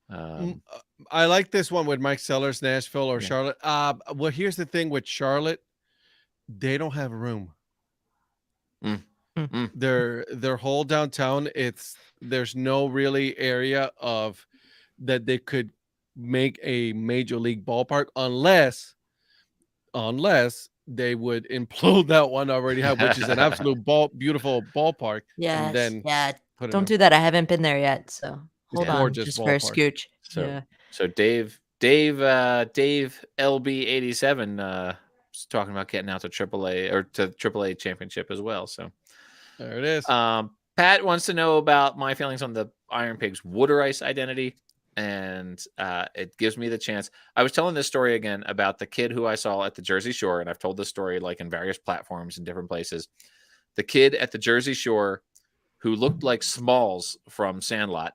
I like this one with Mike Sellers, Nashville or Charlotte. Well, here's the thing with Charlotte, they don't have room. Their whole downtown, there's no really area of that they could make a major league ballpark unless they would implode that one I already have, which is an absolute beautiful ballpark. Yes. And then don't do that. I haven't been there yet, so hold on just for a scooch. So Dave LB87 is talking about getting out to AAA or to AAA championship as well. So there it is. Pat wants to know about my feelings on the Iron Pigs water ice identity. And it gives me the chance. I was telling this story again about the kid who I saw at the Jersey Shore, and I've told this story like in various platforms in different places. The kid at the Jersey Shore who looked like Smalls from Sandlot,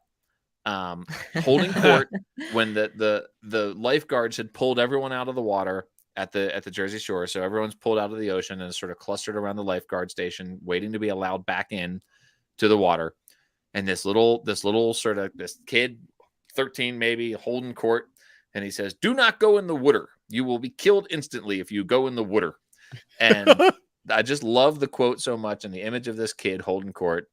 holding court when the lifeguards had pulled everyone out of the water at the Jersey Shore. So everyone's pulled out of the ocean and sort of clustered around the lifeguard station, waiting to be allowed back in to the water. And this kid, 13 maybe, holding court, and he says, "Do not go in the water. You will be killed instantly if you go in the water." And I just love the quote so much and the image of this kid holding court.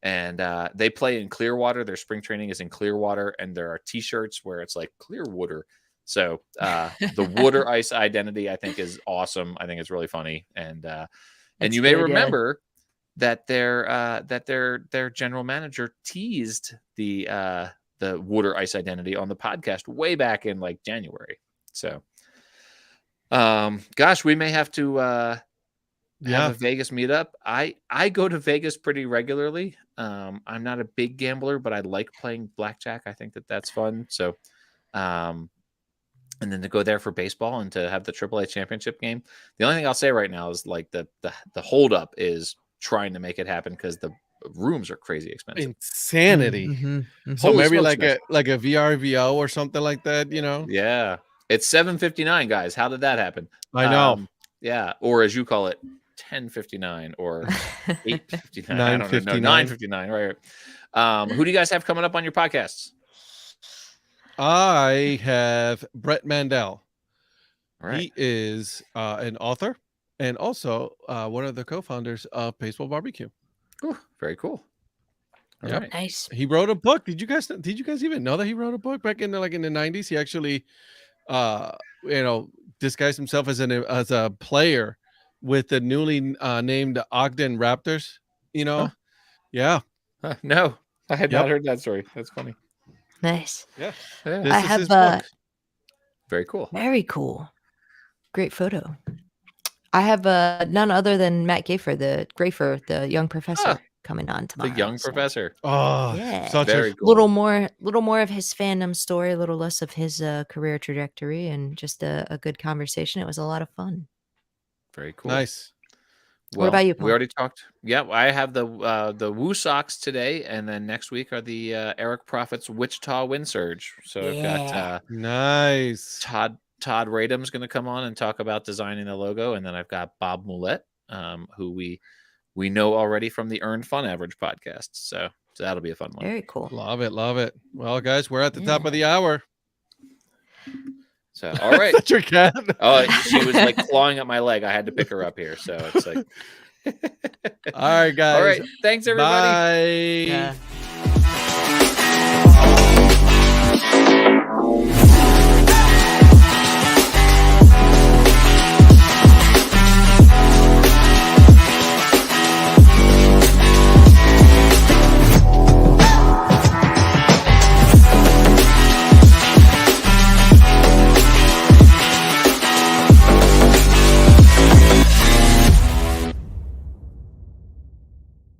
And they play in Clearwater. Their spring training is in Clearwater, and there are T-shirts where it's like Clearwater. So the water ice identity, I think, is awesome. I think it's really funny, and you may remember that their general manager teased the water ice identity on the podcast way back in like January. So, gosh, we may have to have a Vegas meetup. I go to Vegas pretty regularly. I'm not a big gambler, but I like playing blackjack. I think that's fun. So, and then to go there for baseball and to have the AAA championship game. The only thing I'll say right now is like the holdup is trying to make it happen because the rooms are crazy expensive. Insanity. So maybe like a VRVO or something like that, Yeah. It's $7.59, guys. How did that happen? I know. Yeah. Or as you call it, $10.59 or $8.59. $9.59. Right. Who do you guys have coming up on your podcasts? I have Brett Mandel. Right. He is an author and also one of the co-founders of Baseball Barbecue. Ooh, very cool. Yeah, right. Nice. He wrote a book. Did you guys even know that he wrote a book back in the 90s? He actually disguised himself as a player with the newly named Ogden Raptors, Huh? Yeah. No, I had not heard that story. That's funny. Nice. Yeah. I have his book. Very cool. Very cool. Great photo. I have none other than Matt Grafer, the young professor. coming on The tomorrow. young so. professor. Oh, Yeah. such Very a cool. Little more of his fandom story, a little less of his career trajectory, and just a good conversation. It was a lot of fun. Very cool. nice. What about you, We Paul? already talked. Yeah, I have the Woo Sox today, and then next week are the Eric Profits Wichita Wind Surge. So I've got Nice. Todd Radham's going to come on and talk about designing the logo, and then I've got Bob Moulette, who we know already from the Earned Fun Average podcast. So that'll be a fun one. Very cool. Love it. Love it. Well, guys, we're at the top of the hour. So all right. That's your cat. Oh, she was like clawing at my leg. I had to pick her up here. So it's like, All right, guys. all right. Thanks, everybody. Bye. Yeah.